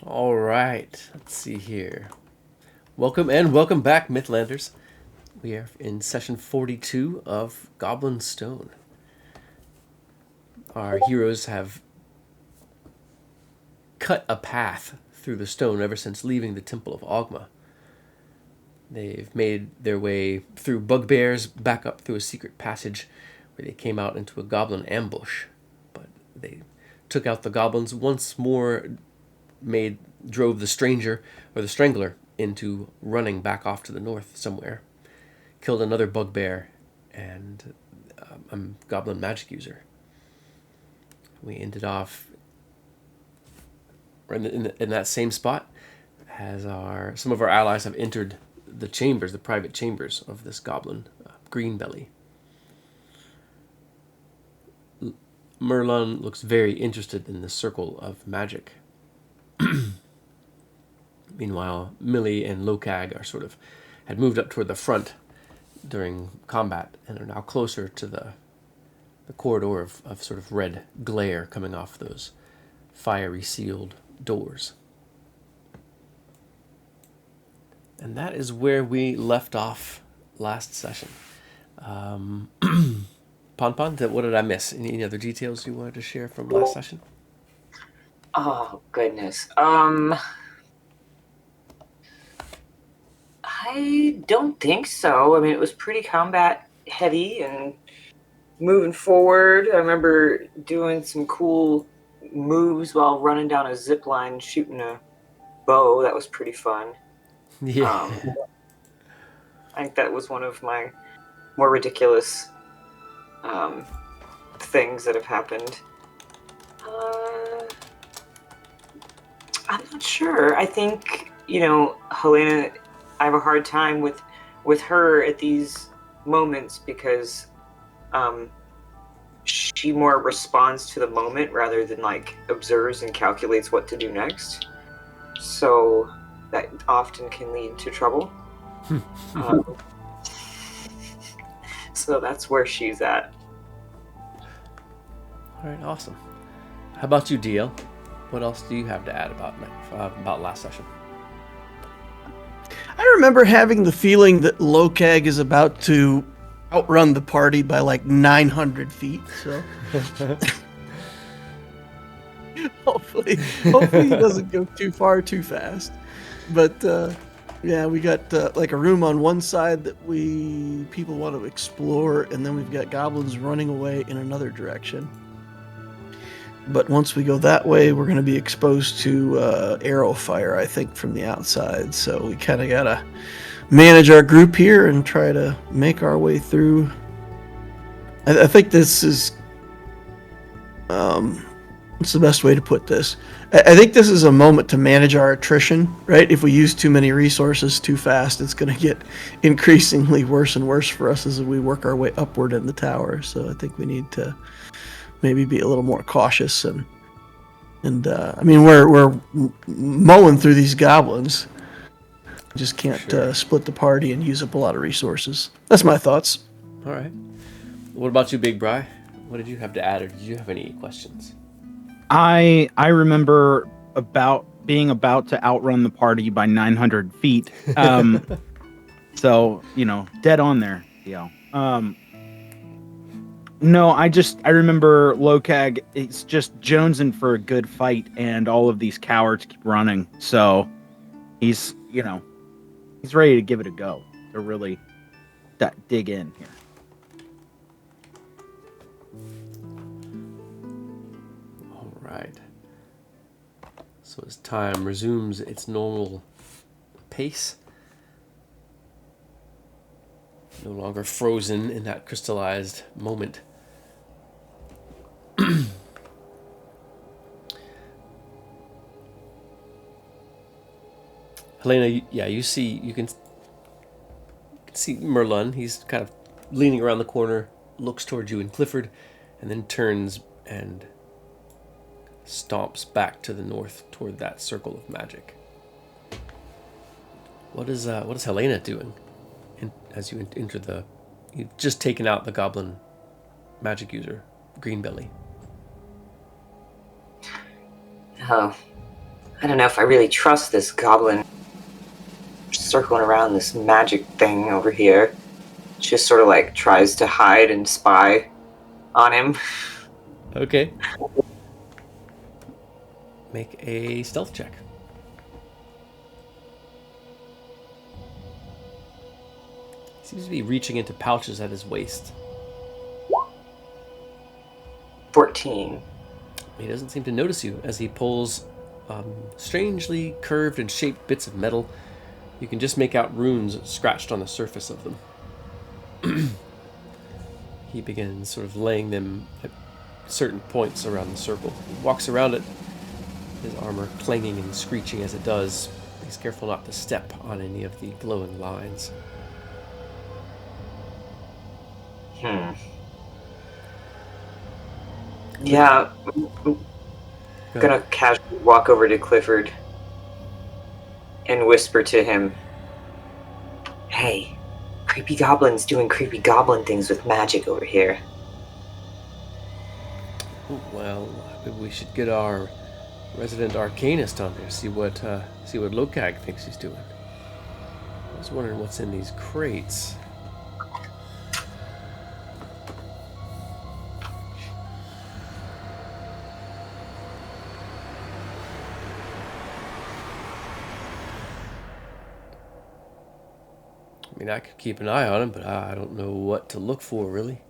All right, let's see here. Welcome back, Mythlanders. We are in session 42 of Goblin Stone. Our heroes have cut a path through the stone ever since leaving the Temple of Ogma. They've made their way through bugbears, back up through a secret passage where they came out into a goblin ambush. But they took out the goblins once more, drove the stranger or the strangler into running back off to the north somewhere. Killed another bugbear and a goblin magic user. We ended off in that same spot as some of our allies have entered the chambers, the private chambers of this goblin, Greenbelly. Merlin looks very interested in the circle of magic. Meanwhile, Millie and Lokag had moved up toward the front during combat and are now closer to the corridor of sort of red glare coming off those fiery sealed doors. And that is where we left off last session. Pon, what did I miss? Any other details you wanted to share from last session? Oh, goodness. I don't think so. I mean, it was pretty combat heavy and moving forward. I remember doing some cool moves while running down a zip line, shooting a bow. That was pretty fun. Yeah. I think that was one of my more ridiculous things that have happened. I'm not sure. I think, Helena, I have a hard time with her at these moments because she more responds to the moment rather than like observes and calculates what to do next. So that often can lead to trouble. So that's where she's at. All right, awesome. How about you, DL? What else do you have to add about last session? I remember having the feeling that Lokag is about to outrun the party by like 900 feet. So hopefully he doesn't go too far too fast. But yeah, we got like a room on one side that people want to explore, and then we've got goblins running away in another direction. But once we go that way, we're going to be exposed to arrow fire, I think, from the outside. So we kind of got to manage our group here and try to make our way through. I think this is... what's the best way to put this? I think this is a moment to manage our attrition, right? If we use too many resources too fast, it's going to get increasingly worse and worse for us as we work our way upward in the tower. So I think we need to maybe be a little more cautious and I mean we're mowing through these goblins. Just can't split the party and use up a lot of resources. That's my thoughts. All right. What about you, Big Bri? What did you have to add, or did you have any questions? I remember being about to outrun the party by 900 feet. So dead on there. Yeah. No, I remember Lokag is just jonesing for a good fight, and all of these cowards keep running. So he's ready to give it a go, to really dig in here. All right. So as time resumes its normal pace, no longer frozen in that crystallized moment, Helena, you can see Merlin. He's kind of leaning around the corner, looks towards you and Clifford, and then turns and stomps back to the north toward that circle of magic. What is Helena doing? As you enter you've just taken out the goblin magic user, Greenbelly. Oh, I don't know if I really trust this goblin circling around this magic thing over here. Just sort of like tries to hide and spy on him. Okay. Make a stealth check. Seems to be reaching into pouches at his waist. 14. He doesn't seem to notice you as he pulls strangely curved and shaped bits of metal. You can just make out runes scratched on the surface of them. He begins sort of laying them at certain points around the circle. He walks around it, his armor clanging and screeching as it does. He's careful not to step on any of the glowing lines. Yeah, I'm gonna casually walk over to Clifford and whisper to him, "Hey, creepy goblin's doing creepy goblin things with magic over here." Well, maybe we should get our resident arcanist on there, see what Lokag thinks he's doing. I was wondering what's in these crates. I mean, I could keep an eye on him, but I don't know what to look for, really.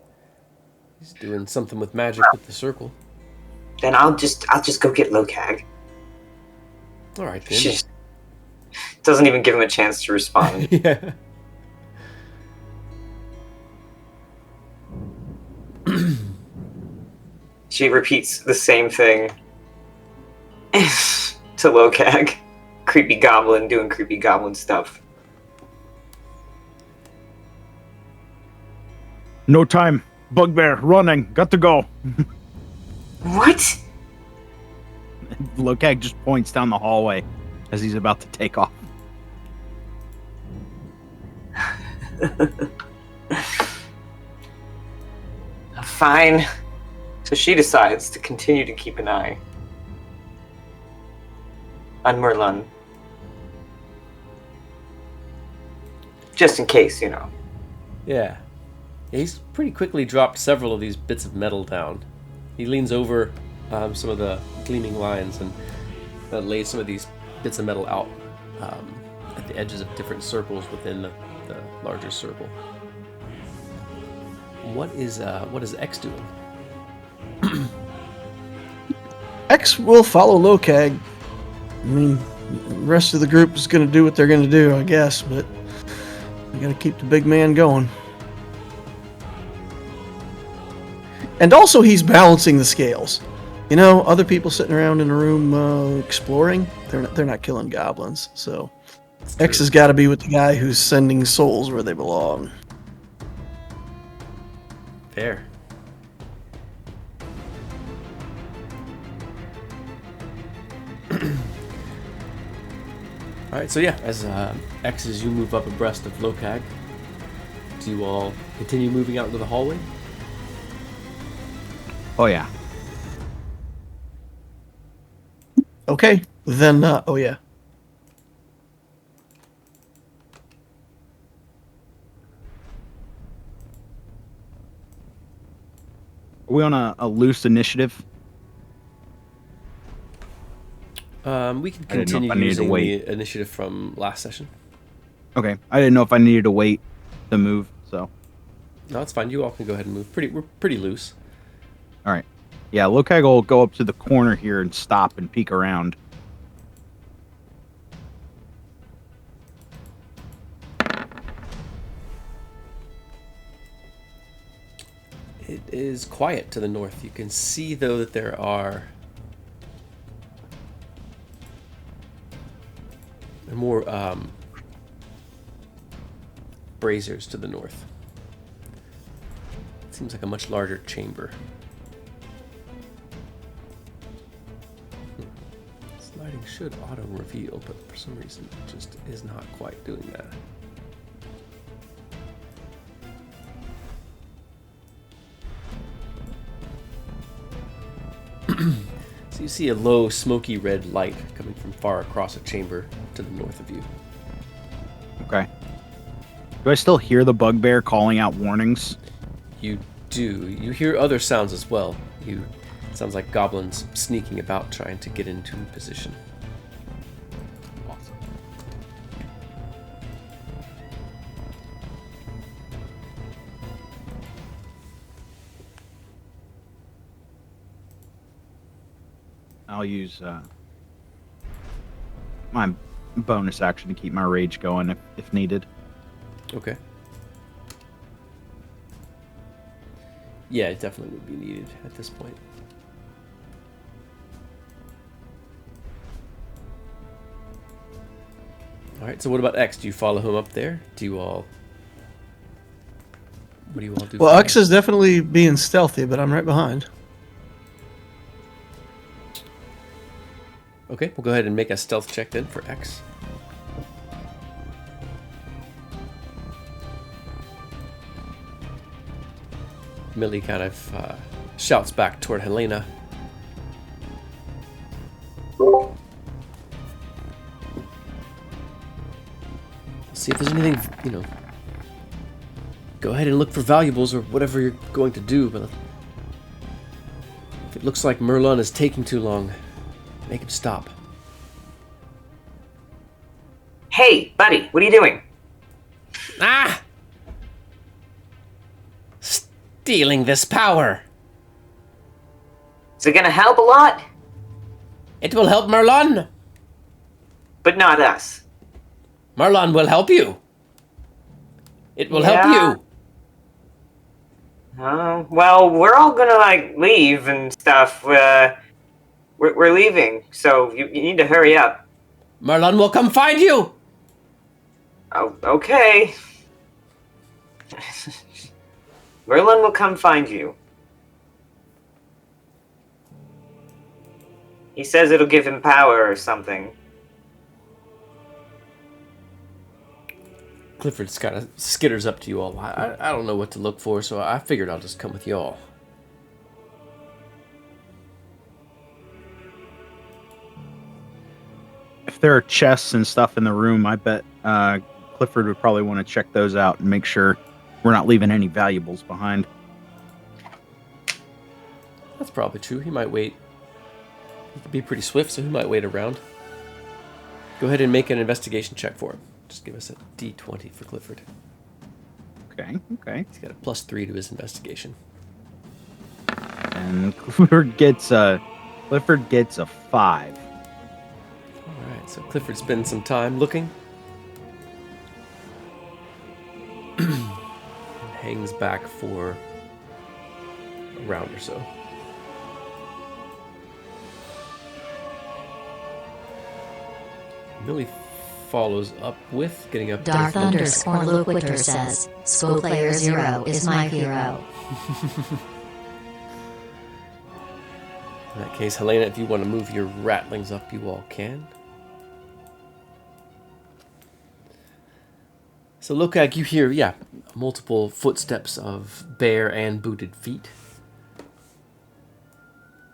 He's doing something with magic with the circle. Then I'll just go get Lokag. All right, then. She doesn't even give him a chance to respond. Yeah. She repeats the same thing to Lokag. Creepy goblin doing creepy goblin stuff. No time. Bugbear, running. Got to go. What? Lokag just points down the hallway as he's about to take off. Fine. So she decides to continue to keep an eye on Merlin. Just in case, you know. Yeah. He's pretty quickly dropped several of these bits of metal down. He leans over some of the gleaming lines and lays some of these bits of metal out at the edges of different circles within the larger circle. What is X doing? X will follow Lokag. I mean, the rest of the group is going to do what they're going to do, I guess, but we got to keep the big man going. And also, he's balancing the scales. You know, other people sitting around in a room exploring, they're not killing goblins. So X has got to be with the guy who's sending souls where they belong. Fair. All right, so yeah, as X, as you move up abreast of Lokag, do you all continue moving out into the hallway? Oh, yeah. Okay, then, oh yeah. Are we on a loose initiative? We can I didn't know if continue I needed to using wait. the initiative from last session. Okay. I didn't know if I needed to wait to move, so. No, it's fine. You all can go ahead and move. We're pretty loose. All right. Yeah, Lokag will go up to the corner here and stop and peek around. It is quiet to the north. You can see, though, that there are more braziers to the north. It seems like a much larger chamber. Sliding should auto-reveal, but for some reason it just is not quite doing that. So you see a low, smoky red light coming from far across a chamber to the north of you. Okay. Do I still hear the bugbear calling out warnings? You do. You hear other sounds as well. It sounds like goblins sneaking about, trying to get into position. Awesome. I'll use my bonus action to keep my rage going if needed. Okay. Yeah, it definitely would be needed at this point. All right, so what about X? Do you follow him up there? What do you all do? Well, from X there? is definitely being stealthy, but I'm right behind. Okay, we'll go ahead and make a stealth check then for X. Millie kind of shouts back toward Helena. See if there's anything, go ahead and look for valuables or whatever you're going to do, but if it looks like Merlin is taking too long, make him stop. Hey, buddy, what are you doing? Ah! Stealing this power. Is it gonna help a lot? It will help Merlin. But not us. Merlin will help you. It will Yeah. help you. Well, we're all gonna, leave and stuff. We're leaving, so you need to hurry up. Merlin will come find you. Oh, okay. Merlin will come find you. He says it'll give him power or something. Clifford kind of skitters up to you all. I don't know what to look for, so I figured I'll just come with y'all. If there are chests and stuff in the room, I bet Clifford would probably want to check those out and make sure we're not leaving any valuables behind. That's probably true. He might wait. He could be pretty swift, so he might wait around. Go ahead and make an investigation check for him. Just give us a D20 for Clifford. Okay. He's got a +3 to his investigation. And Clifford gets a 5. Alright, so Clifford spends some time looking. And hangs back for a round or so. Millie follows up with getting up. Darth _Loquitur says, Skull Player 0 is my hero. In that case, Helena, if you want to move your rattlings up, you all can. So, Lokag, you hear, multiple footsteps of bare and booted feet.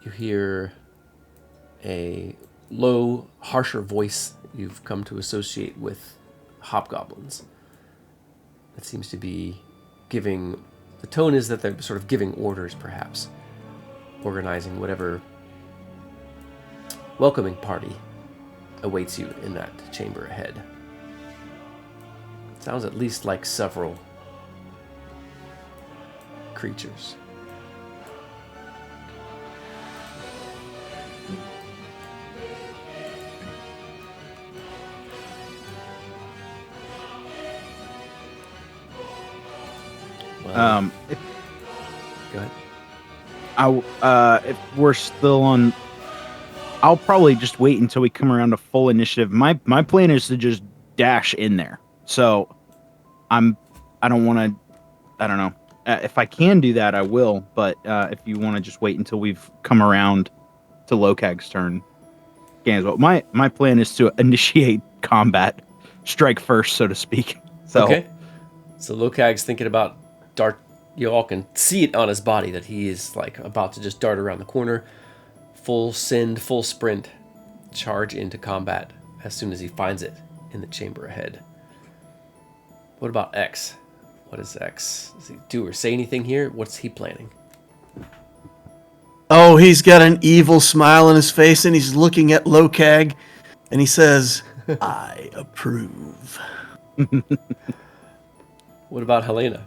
You hear a low, harsher voice you've come to associate with hobgoblins. It seems to be giving... The tone is that they're sort of giving orders, perhaps. Organizing whatever welcoming party awaits you in that chamber ahead. Sounds at least like several creatures. Well, go ahead. If we're still on, I'll probably just wait until we come around to full initiative. My plan is to just dash in there. So I don't want to. I don't know. If I can do that, I will. But if you want to just wait until we've come around to Lokag's turn, can as well. My plan is to initiate combat, strike first, so to speak. So okay. So Lokag's thinking about dart. You all can see it on his body that he is like about to just dart around the corner, full send, full sprint, charge into combat as soon as he finds it in the chamber ahead. What about X? What does X? Does he do or say anything here? What's he planning? Oh, he's got an evil smile on his face, and he's looking at Lokag, and he says, I approve. What about Helena?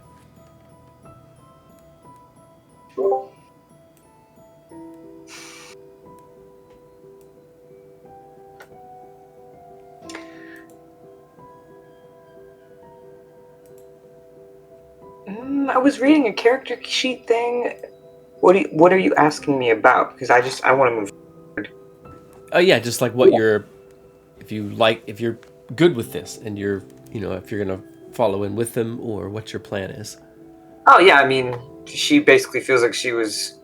I was reading a character sheet thing. What are you asking me about? Because I want to move. Oh yeah, just like what you're, if you're good with this, and you're, if you're gonna follow in with them, or what your plan is. Oh yeah, I mean, she basically feels like she was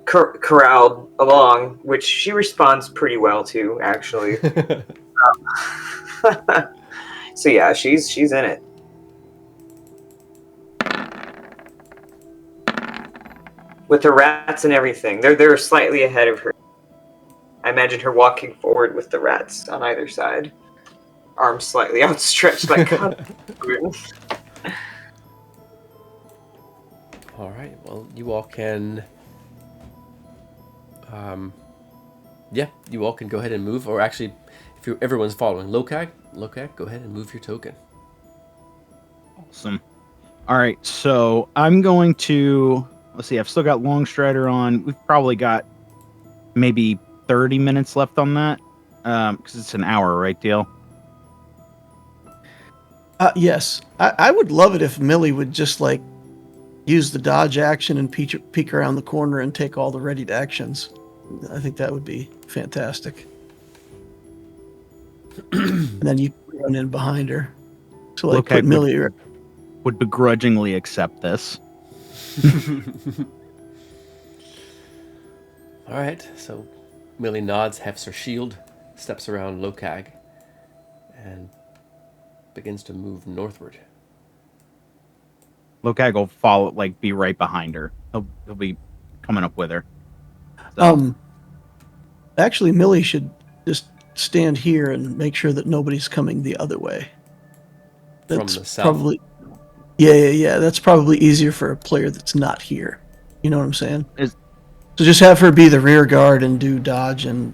corralled along, which she responds pretty well to, actually. So yeah, she's in it. With the rats and everything, they're slightly ahead of her. I imagine her walking forward with the rats on either side, arms slightly outstretched, like. All right. Well, you all can. You all can go ahead and move, or actually, if everyone's following Lokag, go ahead and move your token. Awesome. All right, so I'm going to. Let's see. I've still got Longstrider on. We've probably got maybe 30 minutes left on that, because it's an hour, right, Dale? Yes. I would love it if Millie would just, like, use the dodge action and peek around the corner and take all the readied actions. I think that would be fantastic. And then you run in behind her. So, like, put Millie... Would begrudgingly accept this. All right, so Millie nods, hefts her shield, steps around Lokag, and begins to move northward. Lokag will follow, like, be right behind her. He'll be coming up with her. So. Actually, Millie should just stand here and make sure that nobody's coming the other way. That's from the south. Probably. Yeah. That's probably easier for a player that's not here. You know what I'm saying? So just have her be the rear guard and do dodge and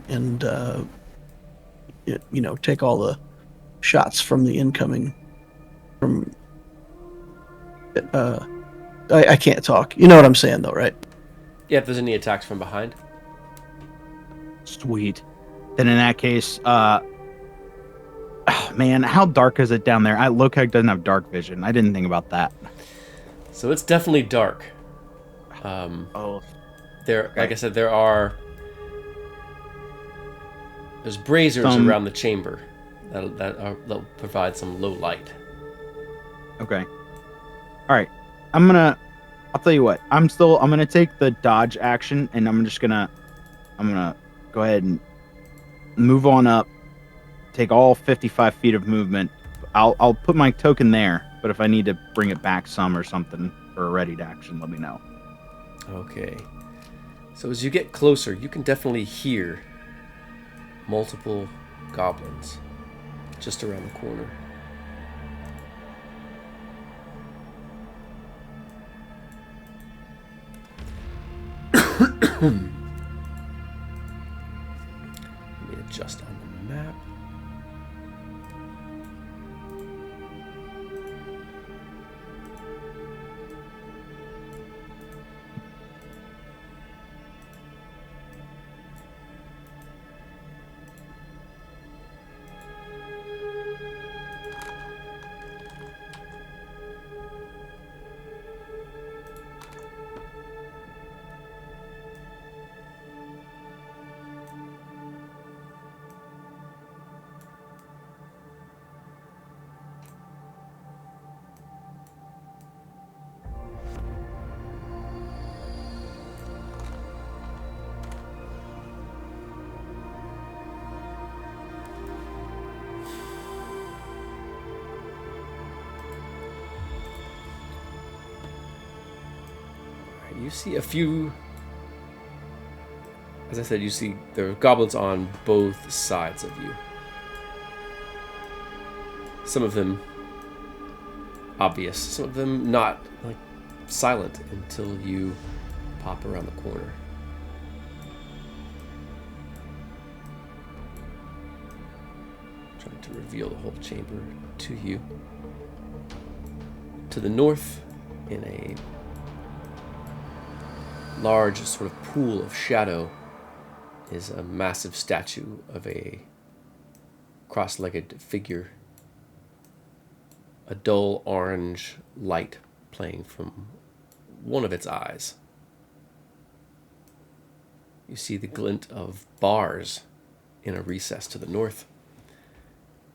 take all the shots from the incoming. I can't talk. You know what I'm saying, though, right? Yeah, if there's any attacks from behind. Sweet. Then in that case, man, how dark is it down there? Lokag doesn't have dark vision. I didn't think about that. So it's definitely dark. Like I said, there's braziers around the chamber that'll provide some low light. Okay. All right. I'll tell you what. I'm gonna take the dodge action, and I'm gonna go ahead and move on up. Take all 55 feet of movement. I'll put my token there, but if I need to bring it back some or something for a readied action, let me know. Okay. So as you get closer, you can definitely hear multiple goblins just around the corner. Let me adjust on the map. You see a As I said, you see there are goblins on both sides of you. Some of them obvious, some of them not, like silent until you pop around the corner. Trying to reveal the whole chamber to you. To the north, in a large sort of pool of shadow, is a massive statue of a cross-legged figure. A dull orange light playing from one of its eyes. You see the glint of bars in a recess to the north.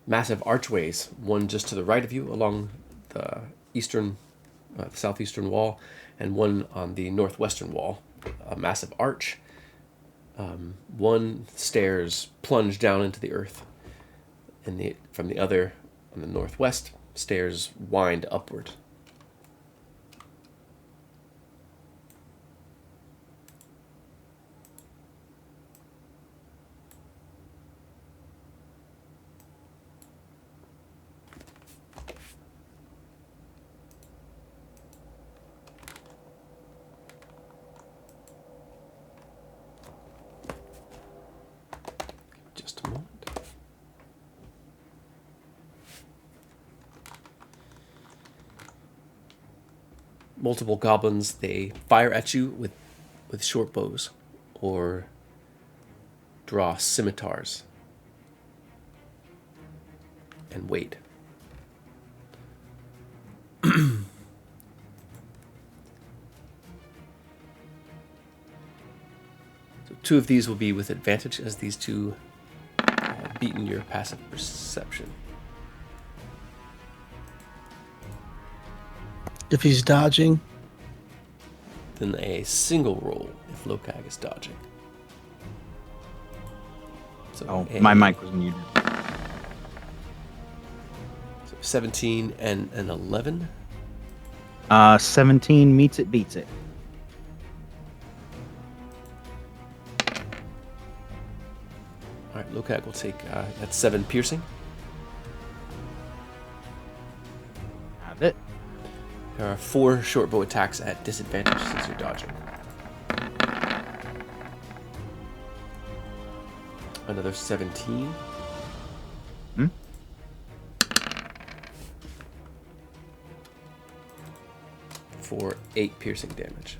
Massive archways, one just to the right of you along the southeastern wall, and one on the northwestern wall. A massive arch. One stairs plunge down into the earth, and from the other, on the northwest, stairs wind upward. Just a moment. Multiple goblins, they fire at you with short bows or draw scimitars and wait. So 2 of these will be with advantage, as these 2 beaten your passive perception. If he's dodging, Then a single roll if Lokag is dodging. So my mic was muted. So 17 and an 11. 17 meets it, beats it. All right, Lokag will take that's 7 piercing. Have it. There are 4 short bow attacks at disadvantage since you're dodging. Another 17. For 8 piercing damage.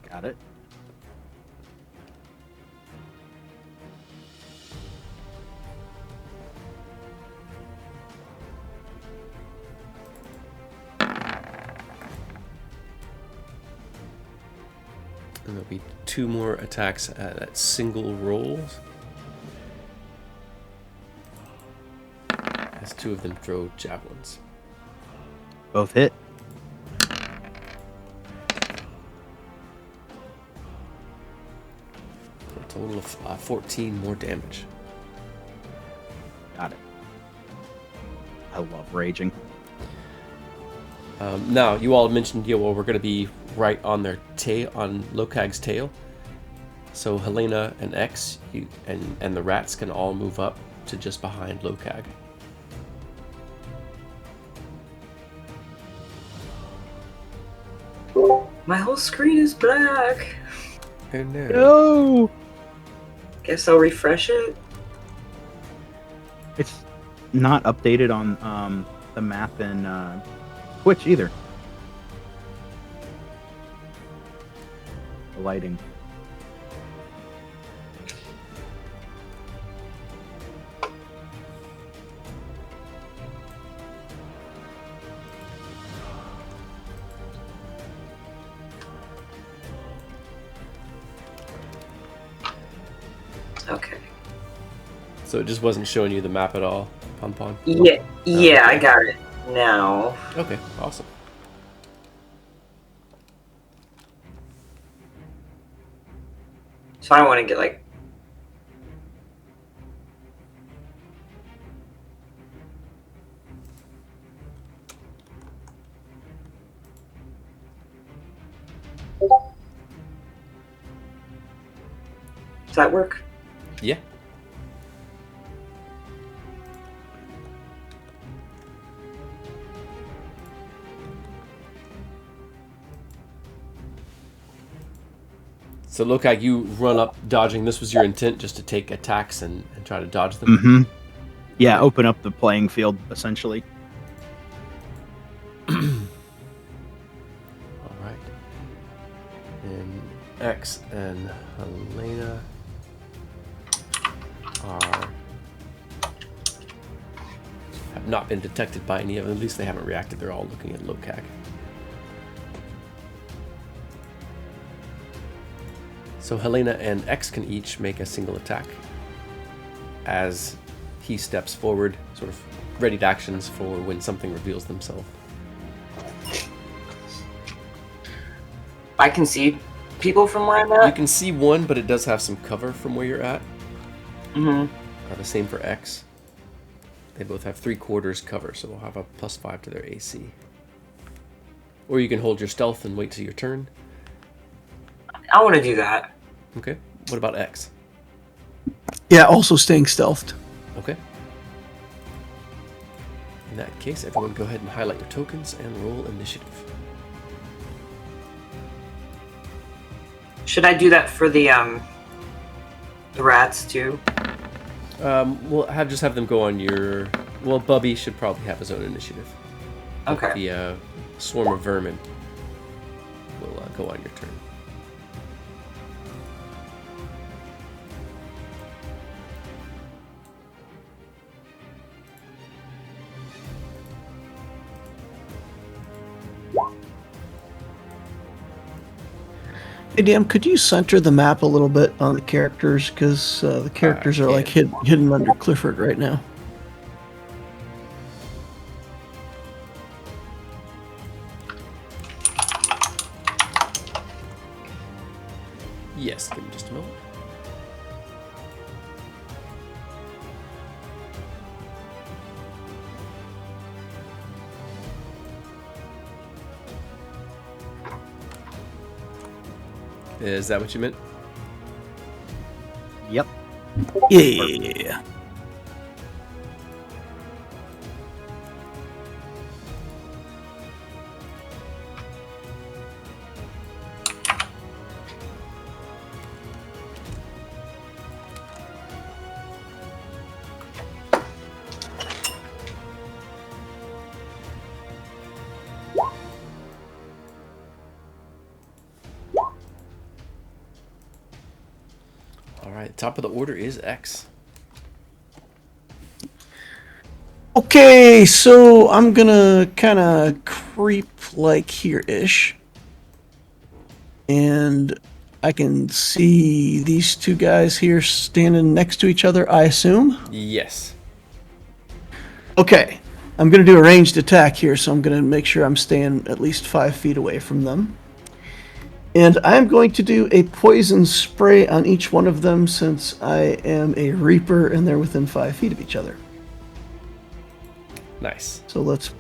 Got it. And there'll be 2 more attacks at single rolls. As 2 of them throw javelins. Both hit. For a total of 14 more damage. Got it. I love raging. Now, you all mentioned, we're going to be right on their tail, on Lokag's tail. So Helena and X, and the rats can all move up to just behind Lokag. My whole screen is black. Oh no. No! Guess I'll refresh it. It's not updated on the map in Twitch either. The lighting. Okay. So it just wasn't showing you the map at all, Pon. Yeah, okay. I got it now. Okay, awesome. So I want to get like. that work? Yeah. So Lokag, you run up dodging. This was your intent, just to take attacks and try to dodge them? Mm-hmm. Yeah, open up the playing field, essentially. All right. And X and Helena have not been detected by any of them. At least they haven't reacted. They're all looking at Lokag. So Helena and X can each make a single attack as he steps forward, sort of readied actions for when something reveals themselves. I can see people from where I'm at. You can see one, but it does have some cover from where you're at. Mm-hmm. The same for X. They both have 3/4 cover, so they'll have a +5 to their AC. Or you can hold your stealth and wait till your turn. I want to do that. Okay. What about X? Yeah, also staying stealthed. Okay. In that case, everyone go ahead and highlight your tokens and roll initiative. Should I do that for the rats too? We'll just have them go on your... Well, Bubby should probably have his own initiative. Okay. The swarm of vermin will go on your turn. Hey, Dan, could you center the map a little bit on the characters? Because the characters are like hidden under Clifford right now. Yes, give me just a moment. Is that what you meant? Yep. Yeah. Alright, top of the order is X. Okay, so I'm gonna kind of creep like here-ish. And I can see these two guys here standing next to each other, I assume. Yes. Okay, I'm gonna do a ranged attack here, so I'm gonna make sure I'm staying at least 5 feet away from them. And I'm going to do a poison spray on each one of them since I am a Reaper and they're within 5 feet of each other. Nice. So let's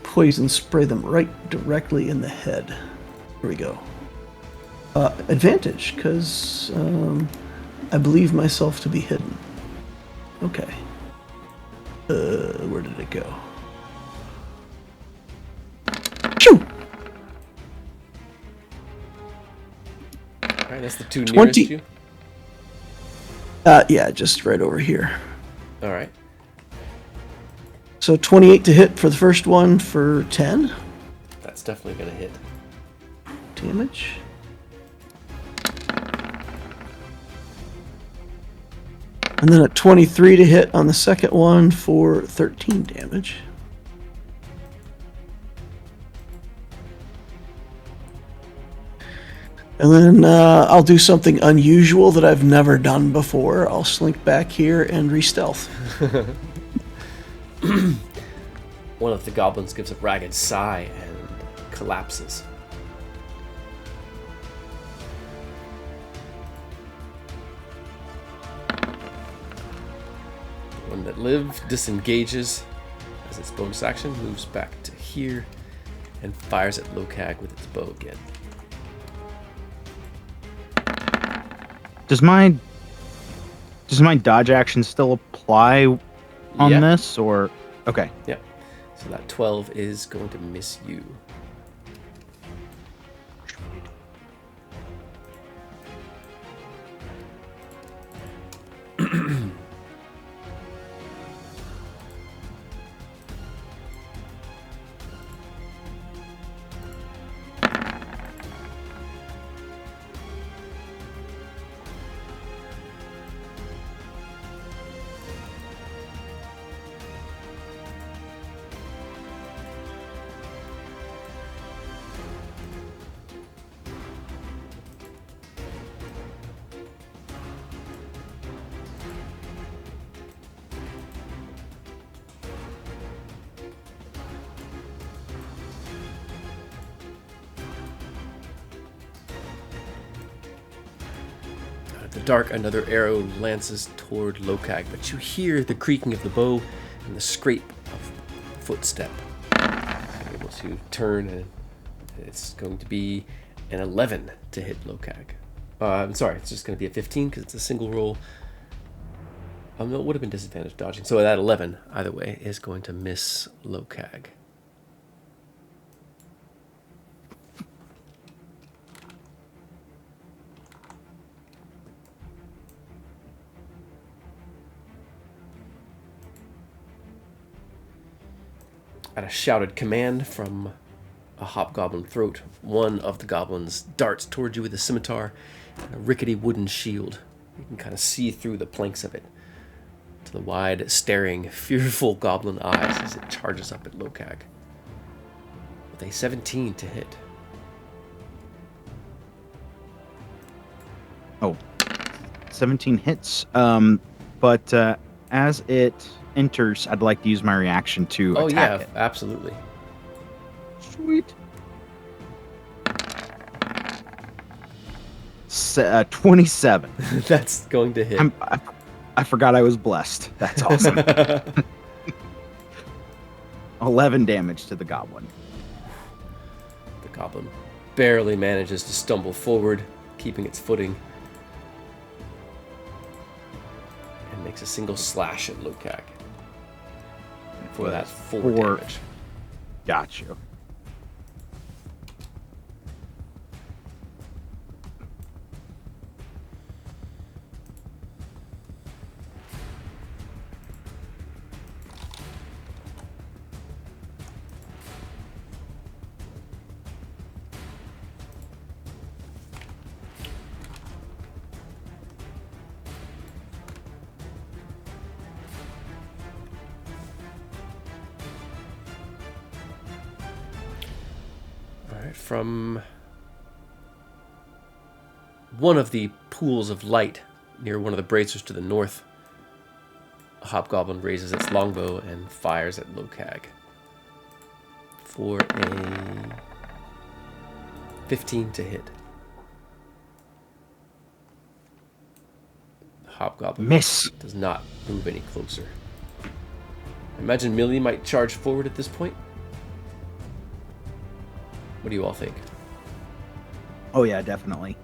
poison spray them right directly in the head. Here we go. Advantage, because I believe myself to be hidden. Okay. Where did it go? Shoo! Alright, that's the two 20. nearest you. Yeah, just right over here. Alright. So 28 to hit for the first one for 10 That's definitely going to hit. damage. And then a 23 to hit on the second one for 13 damage. And then I'll do something unusual that I've never done before. I'll slink back here and re-stealth. One of the goblins gives a ragged sigh and collapses. The one that lived disengages as its bonus action, moves back to here, and fires at Lokag with its bow again. Does my Does my dodge action still apply on Yeah. this, or okay? Yeah. So that 12 is going to miss you. The dark, another arrow lances toward Lokag, but you hear the creaking of the bow and the scrape of footstep. You're able to turn, and it's going to be an 11 to hit Lokag. I'm sorry, it's just going to be a 15 because it's a single roll. No, it would have been disadvantage dodging. So that 11, either way, is going to miss Lokag. At a shouted command from a hobgoblin throat, one of the goblins darts towards you with a scimitar and a rickety wooden shield. You can kind of see through the planks of it to the wide, staring, fearful goblin eyes as it charges up at Lokag. With a 17 to hit. Oh, 17 hits. But as it enters, I'd like to use my reaction to attack it. Absolutely. Sweet. 27. That's going to hit. I forgot I was blessed. That's awesome. 11 damage to the goblin. The goblin barely manages to stumble forward, keeping its footing, and makes a single slash at Lokag for that 4 damage. Got you. From one of the pools of light near one of the bracers to the north, a hobgoblin raises its longbow and fires at Lokag for a 15 to hit. The hobgoblin Miss. does not move any closer. I imagine Millie might charge forward at this point. What do you all think? Oh yeah, definitely.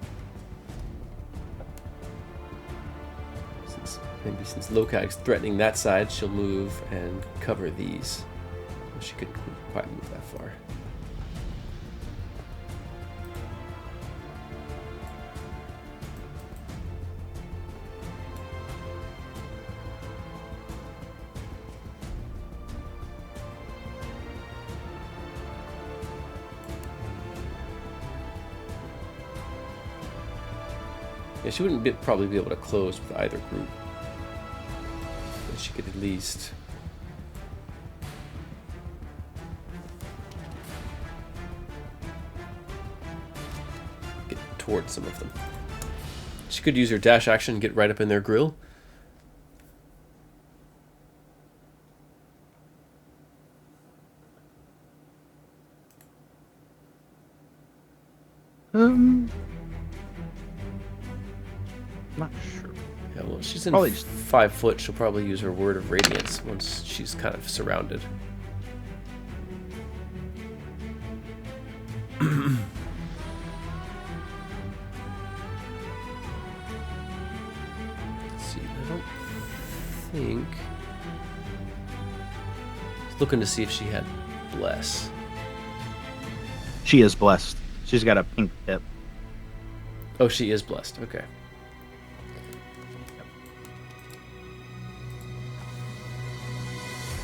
Since Lokag's threatening that side, she'll move and cover these. She couldn't quite move that far. Yeah, she wouldn't probably be able to close with either group. But she could at least get towards some of them. She could use her dash action and get right up in their grill. Not sure. Yeah, well, she's in Probably 5 foot. She'll probably use her word of radiance once she's kind of surrounded. Let's see. I don't think... I was looking to see if she had Bless. She is blessed. She's got a pink tip. Oh, she is blessed. Okay.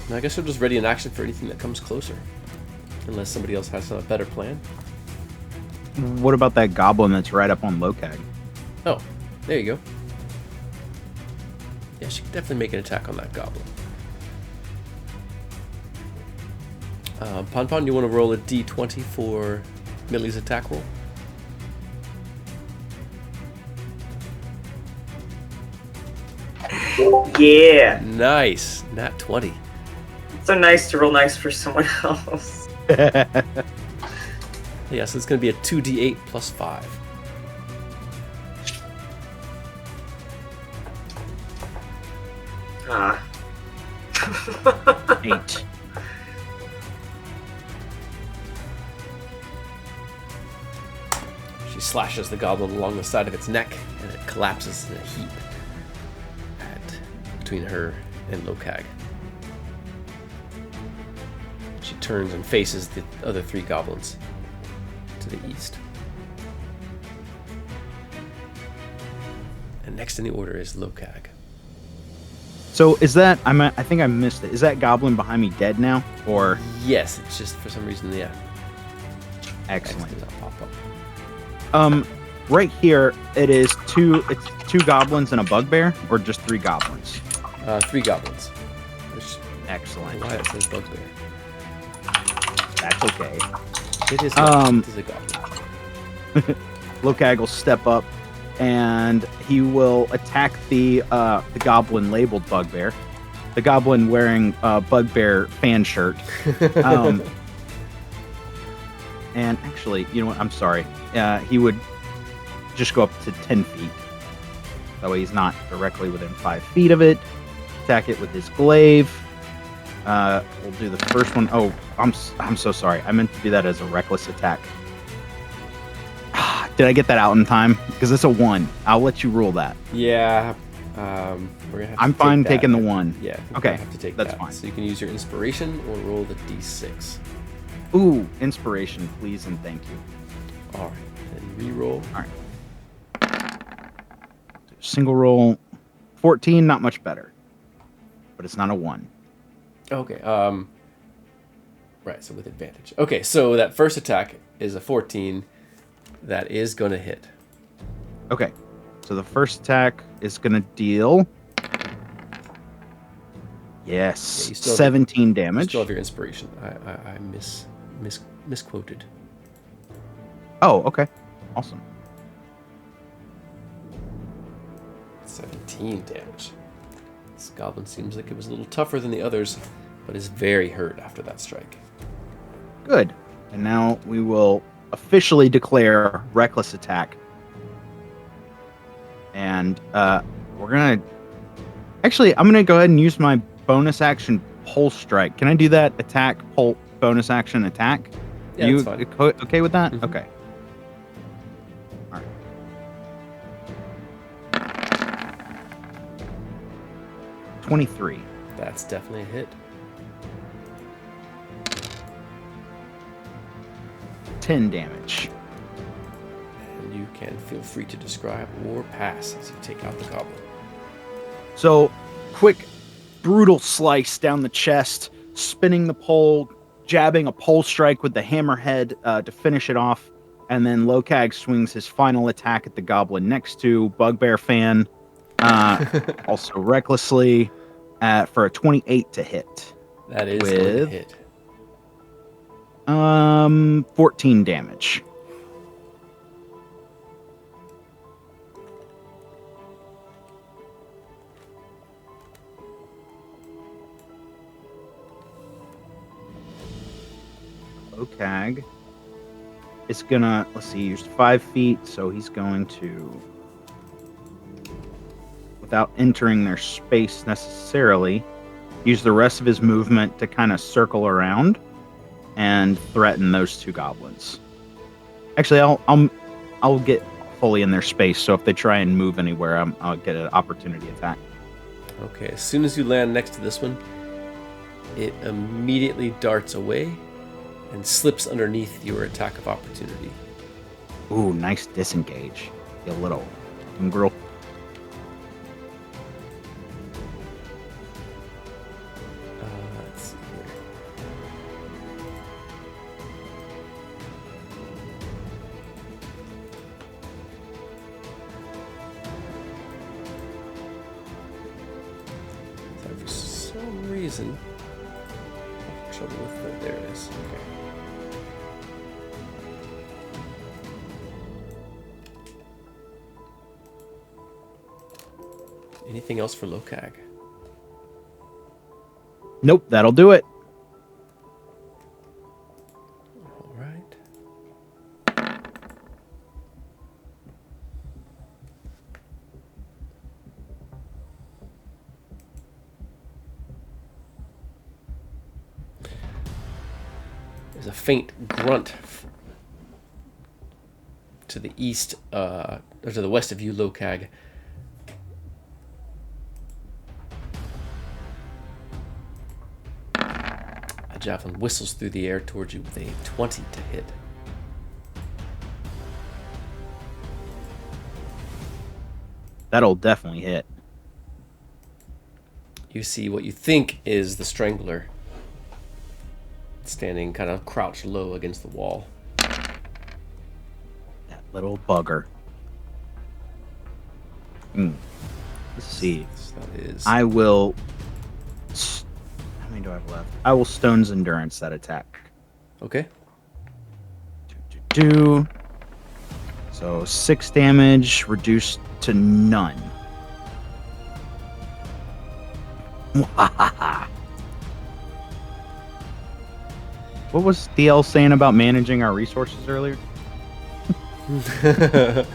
I guess I'll just ready an action for anything that comes closer. Unless somebody else has a better plan. What about that goblin that's right up on Lokag? Oh, there you go. Yeah, she could definitely make an attack on that goblin. Pon, you want to roll a d20 for Millie's attack roll? Yeah. Nice. Nat 20. So nice to roll nice for someone else. Yeah, so it's going to be a 2d8 plus 5. Ah. 8. She slashes the goblin along the side of its neck, and it collapses in a heap between her and Lokag. She turns and faces the other 3 goblins to the east. And next in the order is Lokag. So is that I think I missed it. Is that goblin behind me dead now, or Yes, it's just for some reason, yeah. excellent? X did not pop up. Right here it's two goblins and a bugbear, or just 3 goblins? 3 goblins. Which, Excellent. why it says bugbear? That's okay. It is not. It is a goblin. Lokag will step up, and he will attack the goblin labeled bugbear. The goblin wearing a bugbear fan shirt. And actually, you know what? I'm sorry. He would just go up to 10 feet. That way he's not directly within 5 feet of it. Attack it with his glaive. We'll do the first one. Oh, I'm so sorry. I meant to do that as a reckless attack. Did I get that out in time? Because it's a 1. I'll let you rule that. Yeah. We're gonna have to I'm take fine that. taking the 1. Yeah. I think we're Okay, gonna have to take that's that. fine. So you can use your inspiration or roll the d6. Ooh, inspiration, please and thank you. All right. And re-roll. All right. Single roll, 14, not much better, but it's not a 1. Okay. Right. So with advantage. Okay. So that first attack is a 14. That is going to hit. Okay, so the first attack is gonna deal. Yes, Yeah, you still have 17 You damage. still have your inspiration. I misquoted. Oh, okay, awesome. 17 damage. This goblin seems like it was a little tougher than the others, but is very hurt after that strike. Good. And now we will officially declare reckless attack. And we're gonna actually I'm gonna go ahead and use my bonus action pulse strike. Can I do that? Attack, pulse, bonus action, attack. Yeah, you that's fine. okay with that? Mhm. Okay. All right. 23. That's definitely a hit. 10 damage. And you can feel free to describe or pass as you take out the goblin. So, quick, brutal slice down the chest, spinning the pole, jabbing a pole strike with the hammerhead to finish it off, and then Lokag swings his final attack at the goblin next to Bugbear Fan, also recklessly, for a 28 to hit. That is going to With- hit. 14 damage. Lokag is gonna, let's see, he used 5 feet, so he's going to, without entering their space necessarily, use the rest of his movement to kind of circle around and threaten those 2 goblins. Actually, I'll get fully in their space, so if they try and move anywhere, I'll get an opportunity attack. Okay, as soon as you land next to this one, it immediately darts away and slips underneath your attack of opportunity. Ooh, nice disengage. You little girl. Let's see here. So for some reason, I have trouble with that. There it is. Okay. Anything else for Lokag? Nope, that'll do it. All right. There's a faint grunt to the east, or to the west of you, Lokag. A javelin whistles through the air towards you with a 20 to hit. That'll definitely hit. You see what you think is the Strangler standing kind of crouched low against the wall. That little bugger. Let's see. So that is... I will. How many do I have left? I will Stone's Endurance that attack. Okay. So 6 damage reduced to none. What was DL saying about managing our resources earlier? The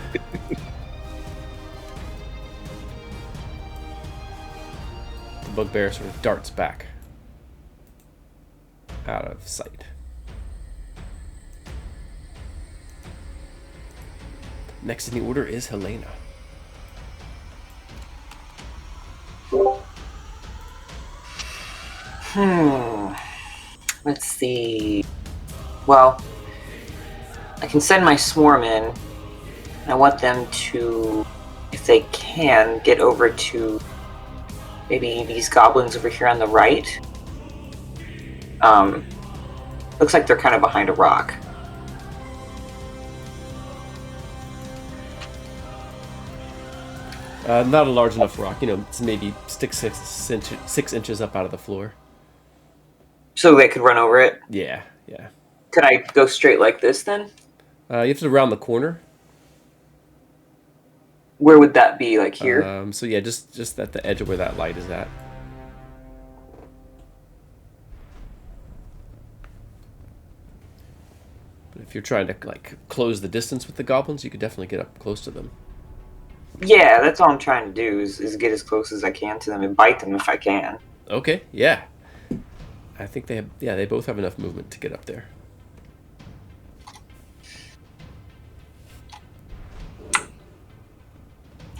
bugbear sort of darts back out of sight. Next in the order is Helena. Let's see. Well, I can send my swarm in. I want them to, if they can, get over to maybe these goblins over here on the right. Looks like they're kind of behind a rock. Not a large enough rock, it's maybe stick 6 inches up out of the floor. So they could run over it? Yeah. Could I go straight like this then? You have to round the corner. Where would that be? Like here? So yeah, just at the edge of where that light is at. But if you're trying to close the distance with the goblins, you could definitely get up close to them. Yeah, that's all I'm trying to do is get as close as I can to them and bite them if I can. Okay, yeah. I think they both have enough movement to get up there.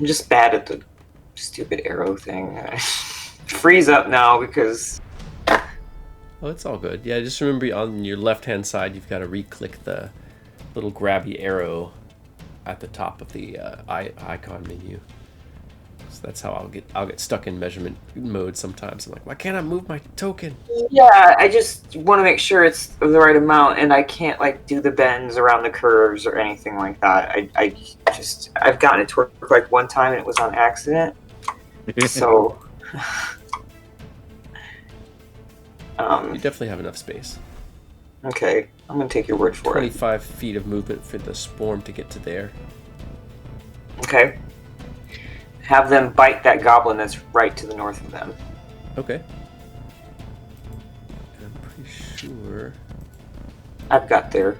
I'm just bad at the stupid arrow thing. Freeze up now because... Oh, it's all good. Yeah, just remember on your left-hand side, you've got to re-click the little grabby arrow at the top of the icon menu. So that's how I'll get stuck in measurement mode sometimes. I'm like, why can't I move my token? Yeah, I just want to make sure it's the right amount, and I can't do the bends around the curves or anything like that. I've gotten it to work one time and it was on accident. So you definitely have enough space. Okay, I'm gonna take your word for 25 feet of movement for the swarm to get to there. Okay. Have them bite that goblin that's right to the north of them. Okay. I'm pretty sure... I've got their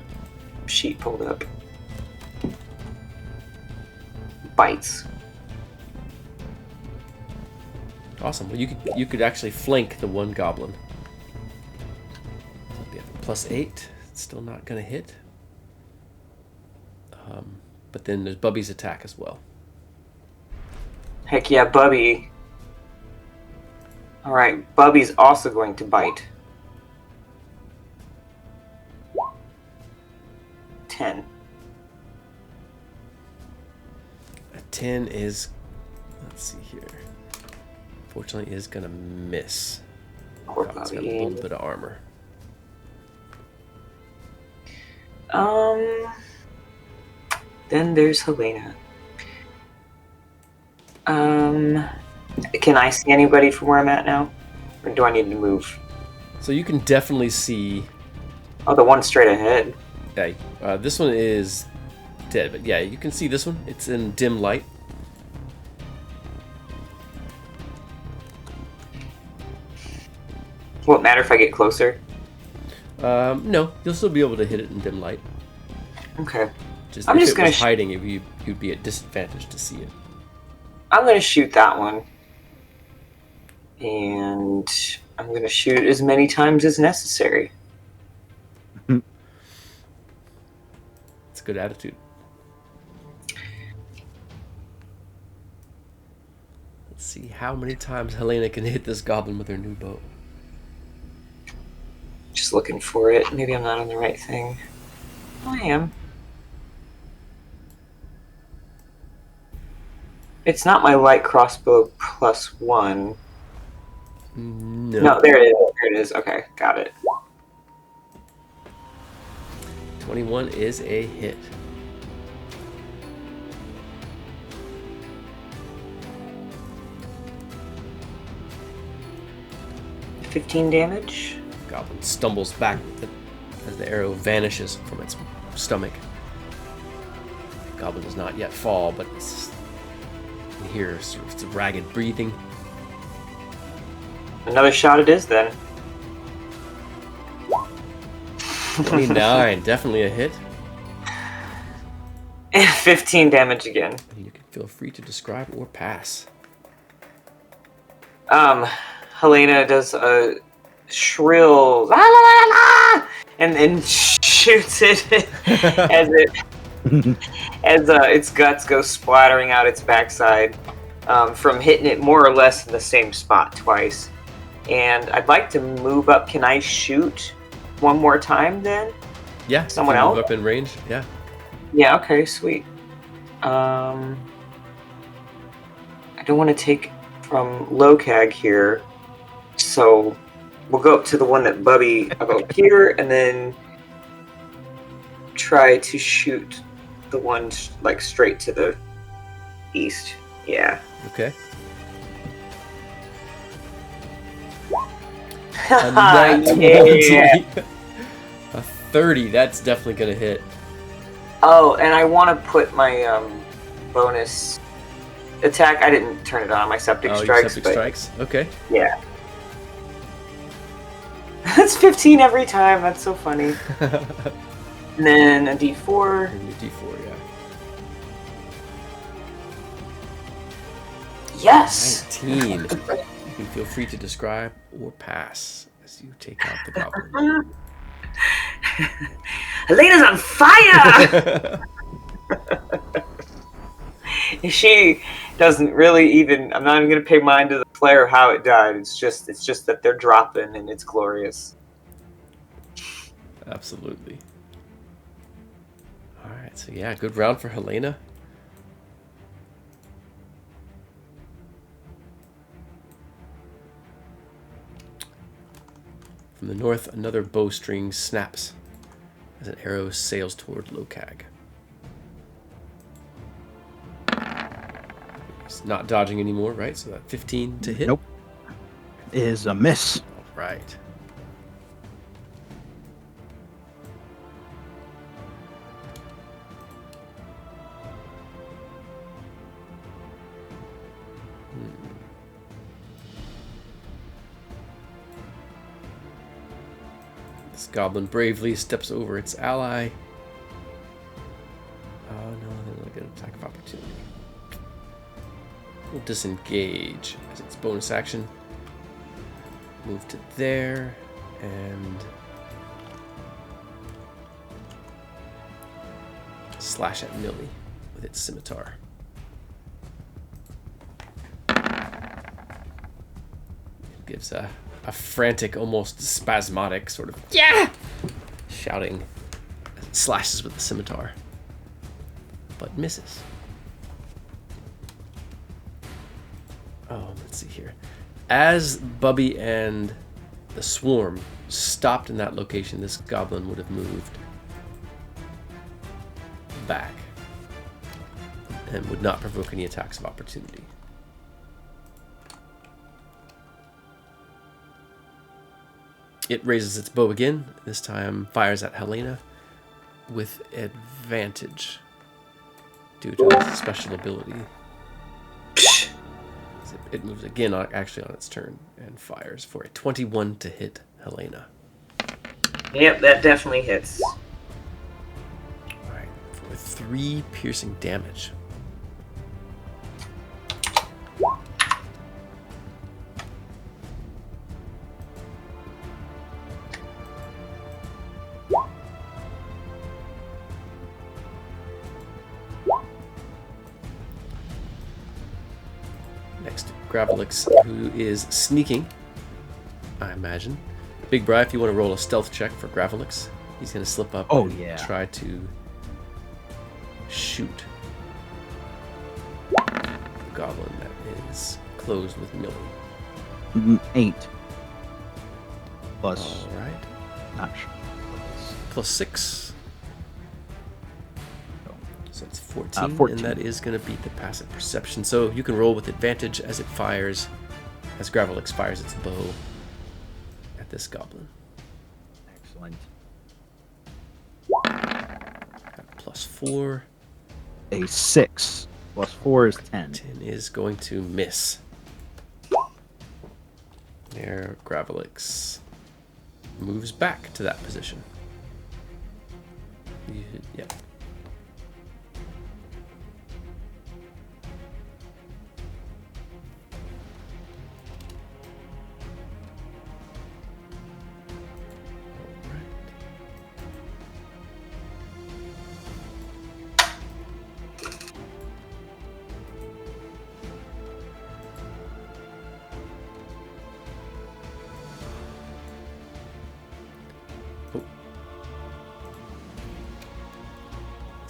sheet pulled up. Bites. Awesome. Well, you could actually flank the one goblin. +8. It's still not going to hit. But then there's Bubby's attack as well. Heck yeah, Bubby. All right, Bubby's also going to bite. 10. A 10 is, let's see here. Fortunately, is gonna miss. Poor Goblin's got a Bubby. little bit of armor. Then there's Helena. Can I see anybody from where I'm at now? Or do I need to move? So you can definitely see. Oh, the one straight ahead. Yeah, this one is dead, but yeah, you can see this one. It's in dim light. Will it matter if I get closer? No, you'll still be able to hit it in dim light. Okay. Just I'm if just it gonna was hiding, you'd be at disadvantage to see it. I'm going to shoot that one. And I'm going to shoot it as many times as necessary. It's a good attitude. Let's see how many times Helena can hit this goblin with her new bow. Just looking for it. Maybe I'm not on the right thing. Oh, I am. It's not my light crossbow +1. No, there it is. There it is. Okay, got it. 21 is a hit. $15 damage. Goblin stumbles back as the arrow vanishes from its stomach. The goblin does not yet fall, but you hear sort of some ragged breathing. Another shot it is then. 29, definitely a hit. And 15 damage again. You can feel free to describe or pass. Helena does a shrill la la la la, and then shoots it as its guts go splattering out its backside from hitting it more or less in the same spot twice. And I'd like to move up. Can I shoot one more time then? Yeah, Someone if you else? move up in range. Yeah. Yeah, okay, sweet. I don't want to take from Locag here, so we'll go up to the one that Bubby. I'll go here and then try to shoot the one like straight to the east. Yeah. Okay. A nat 20. Yeah. A 30, that's definitely gonna hit. Oh, and I want to put my bonus attack. I didn't turn it on my septic strikes. Septic strikes. Okay. Yeah. That's 15 every time. That's so funny. And then a D4. And your D4, yeah. Yes. 19. You can feel free to describe or pass as you take out the goblin. Helena's on fire. She doesn't really even. I'm not even gonna pay mind to the player how it died. It's just that they're dropping and it's glorious. Absolutely. All right, so yeah, good round for Helena. From the north, another bowstring snaps as an arrow sails toward Locag. He's not dodging anymore, right? So that 15 to hit. Nope. Is a miss. All right. This goblin bravely steps over its ally. Oh no, they're going to get an attack of opportunity. We'll disengage as its bonus action. Move to there and slash at Millie with its scimitar. gives a frantic, almost spasmodic sort of shouting, slashes with the scimitar, but misses. Oh, let's see here. As Bubby and the swarm stopped in that location, this goblin would have moved back and would not provoke any attacks of opportunity. It raises its bow again, this time fires at Helena with advantage due to its special ability. It moves again, actually on its turn, and fires for a 21 to hit Helena. Yep, that definitely hits. Alright, for 3 piercing damage. Next, Gravelix, who is sneaking, I imagine. Big Bri, if you want to roll a stealth check for Gravelix, he's going to slip up and try to shoot the goblin that is closed with melee. 8. Plus. All right. Not sure. Plus 6. So it's 14, 14. and that is going to beat the passive perception. So you can roll with advantage as it fires, as Gravelix fires its bow at this goblin. Excellent. Got plus 4. A 6 plus 4 is 10. 10 is going to miss. There, Gravelix moves back to that position. Yep.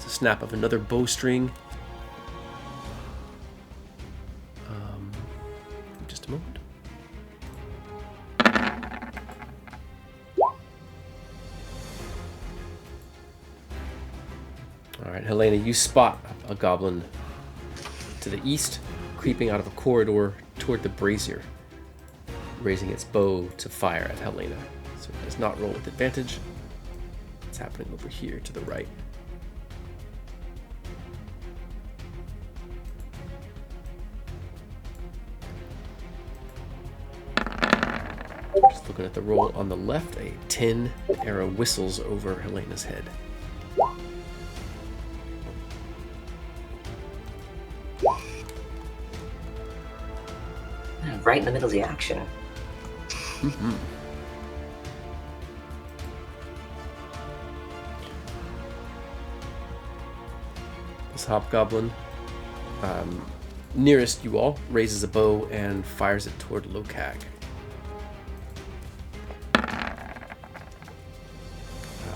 Snap of another bowstring. Just a moment. Alright, Helena, you spot a goblin to the east, creeping out of a corridor toward the brazier, raising its bow to fire at Helena. So it does not roll with advantage. It's happening over here to the right. Just looking at the roll on the left, a 10 arrow whistles over Helena's head. Right in the middle of the action. Mm-hmm. This hobgoblin, nearest you all, raises a bow and fires it toward Lokag.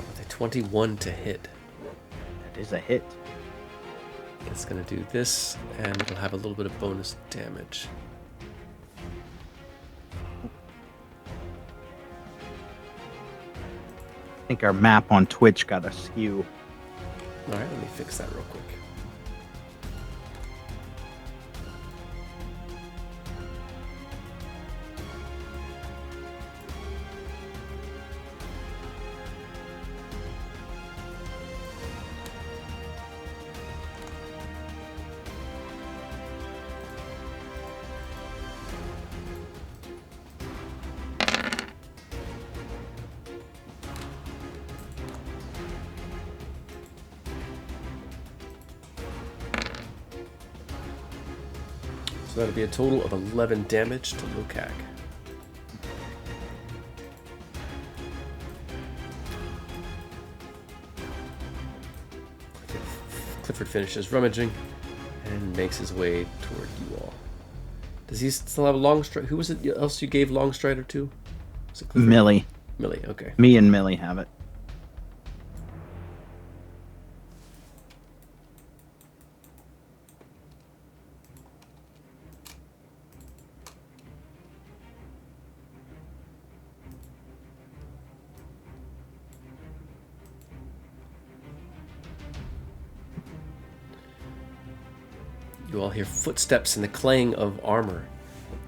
With a 21 to hit. That is a hit. It's going to do this, and it'll have a little bit of bonus damage. I think our map on Twitch got askew. Alright, let me fix that real quick. So that'll be a total of 11 damage to Lokag. Clifford finishes rummaging and makes his way toward you all. Does he still have a long stride? Who was it else you gave long strider to? Was it Clifford? Millie. Millie, okay. Me and Millie have it. You all hear footsteps and the clang of armor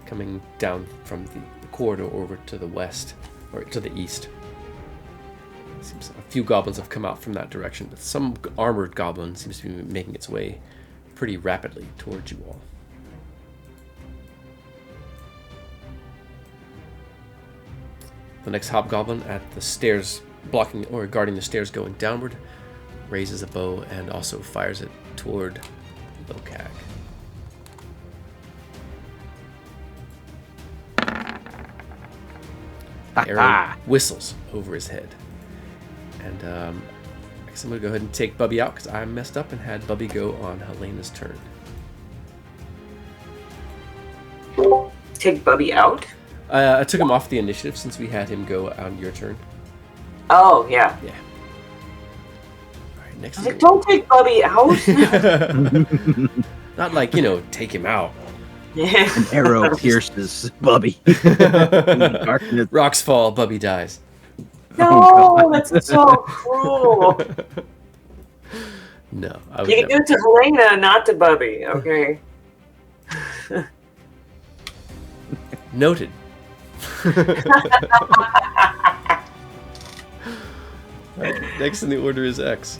coming down from the corridor over to the west, or to the east. Seems a few goblins have come out from that direction, but some armored goblin seems to be making its way pretty rapidly towards you all. The next hobgoblin at the stairs, blocking or guarding the stairs going downward, raises a bow and also fires it toward Lokag. Arrow whistles over his head. And I guess I'm going to go ahead and take Bubby out because I messed up and had Bubby go on Helena's turn. Take Bubby out? I took him off the initiative since we had him go on your turn. Oh, yeah. Yeah. All right, next. I was like, don't take Bubby out. Not like, take him out. An arrow pierces Bubby. Rocks fall, Bubby dies. No, that's so cruel. No. You can do it to Helena, not to Bubby, okay? Noted. Next in the order is X.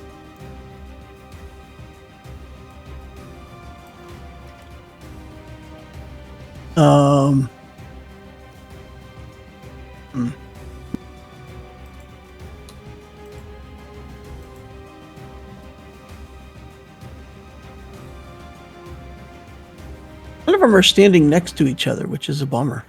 None of them are standing next to each other, which is a bummer.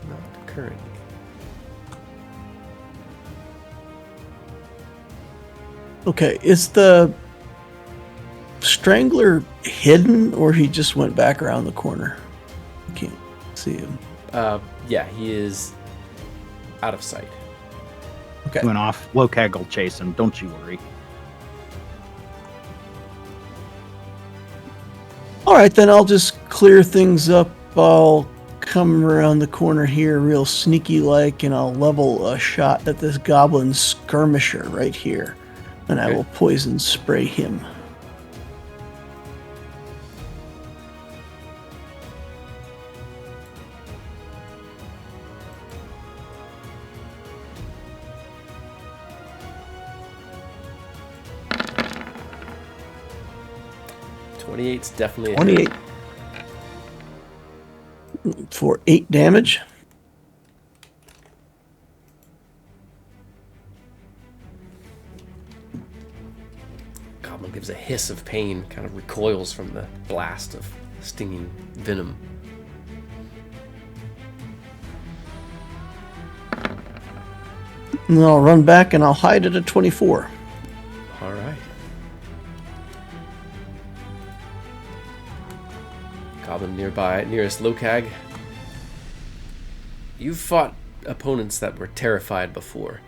Not currently. Okay, is the Strangler hidden, or he just went back around the corner? I can't see him. Yeah, he is out of sight. Okay. Went off. Lokag will chase him. Don't you worry. All right, then I'll just clear things up. I'll come around the corner here real sneaky like, and I'll level a shot at this goblin skirmisher right here. And I will poison spray him. .28's definitely a 28 for 8 damage. Goblin gives a hiss of pain, kind of recoils from the blast of stinging venom. And then I'll run back and I'll hide at a 24. All right. Goblin nearby, nearest Lokag. You've fought opponents that were terrified before.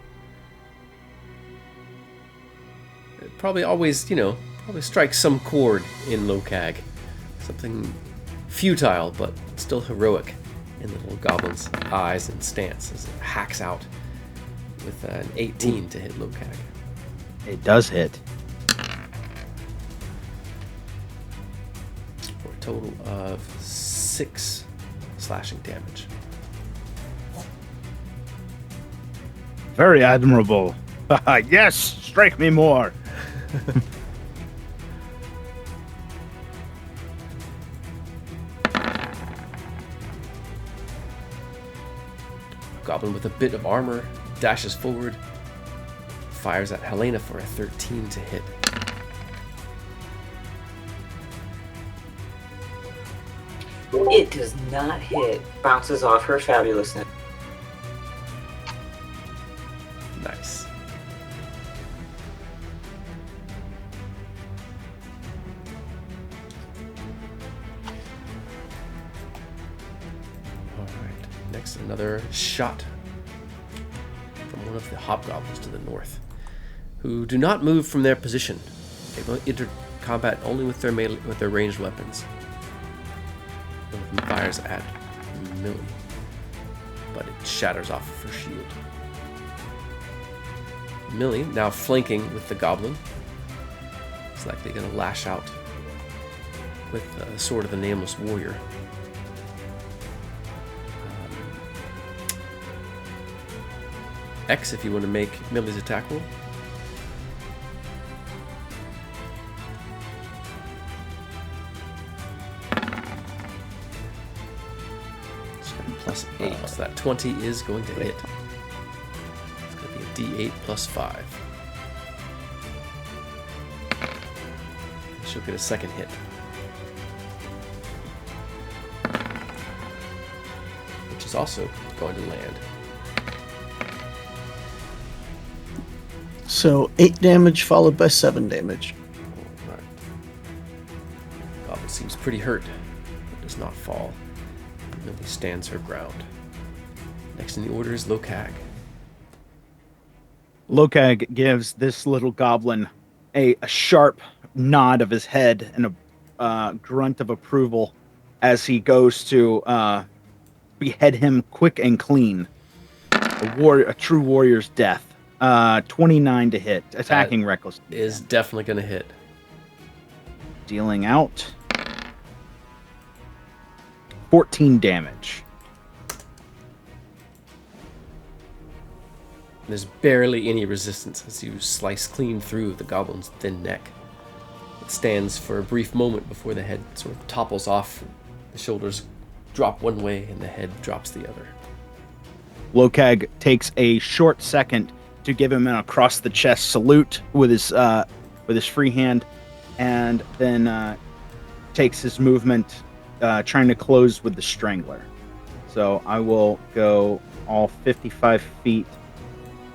It probably always, probably strikes some chord in Lokag. Something futile, but still heroic in the little goblin's eyes and stance as it hacks out with an 18 to hit Lokag. It does hit. For a total of 6 slashing damage. Very admirable. Yes, strike me more. Goblin with a bit of armor dashes forward, fires at Helena for a 13 to hit. It does not hit. Bounces off her fabulousness. Nice. Next, another shot from one of the hobgoblins to the north, who do not move from their position. They enter combat only with their ranged weapons. One of them fires at Millie, but it shatters off of her shield. Millie, now flanking with the goblin, is likely going to lash out with the sword of the Nameless Warrior. X, if you want to make Millie's attack roll. Plus 8, so that 20 is going to hit. It's going to be a D8 plus 5. She'll get a second hit. Which is also going to land. So 8 damage followed by 7 damage. All right. Goblin seems pretty hurt, but does not fall. Millie stands her ground. Next in the order is Lokag. Lokag gives this little goblin a sharp nod of his head and a grunt of approval as he goes to behead him quick and clean. A true warrior's death. 29 to hit. Attacking reckless. Is definitely going to hit. Dealing out 14 damage. There's barely any resistance as you slice clean through the goblin's thin neck. It stands for a brief moment before the head sort of topples off. The shoulders drop one way and the head drops the other. Lokag takes a short second to give him an across the chest salute with his free hand, and then takes his movement trying to close with the Strangler. So I will go all 55 feet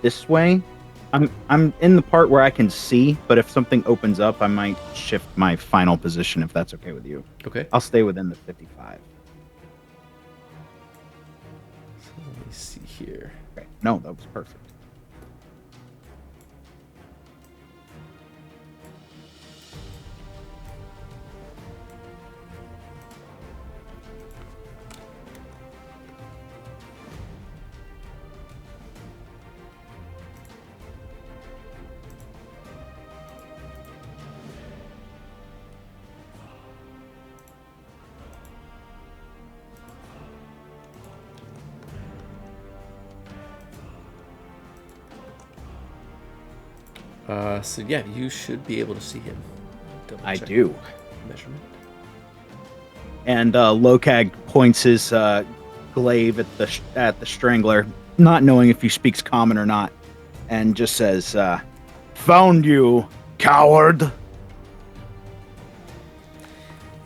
this way. I'm in the part where I can see, but if something opens up, I might shift my final position if that's okay with you. Okay. I'll stay within the 55. So let me see here. Okay. No, that was perfect. So yeah, you should be able to see him. I Double-check do. Measurement. And Lokag points his glaive at the Strangler, not knowing if he speaks common or not, and just says, "Found you, coward."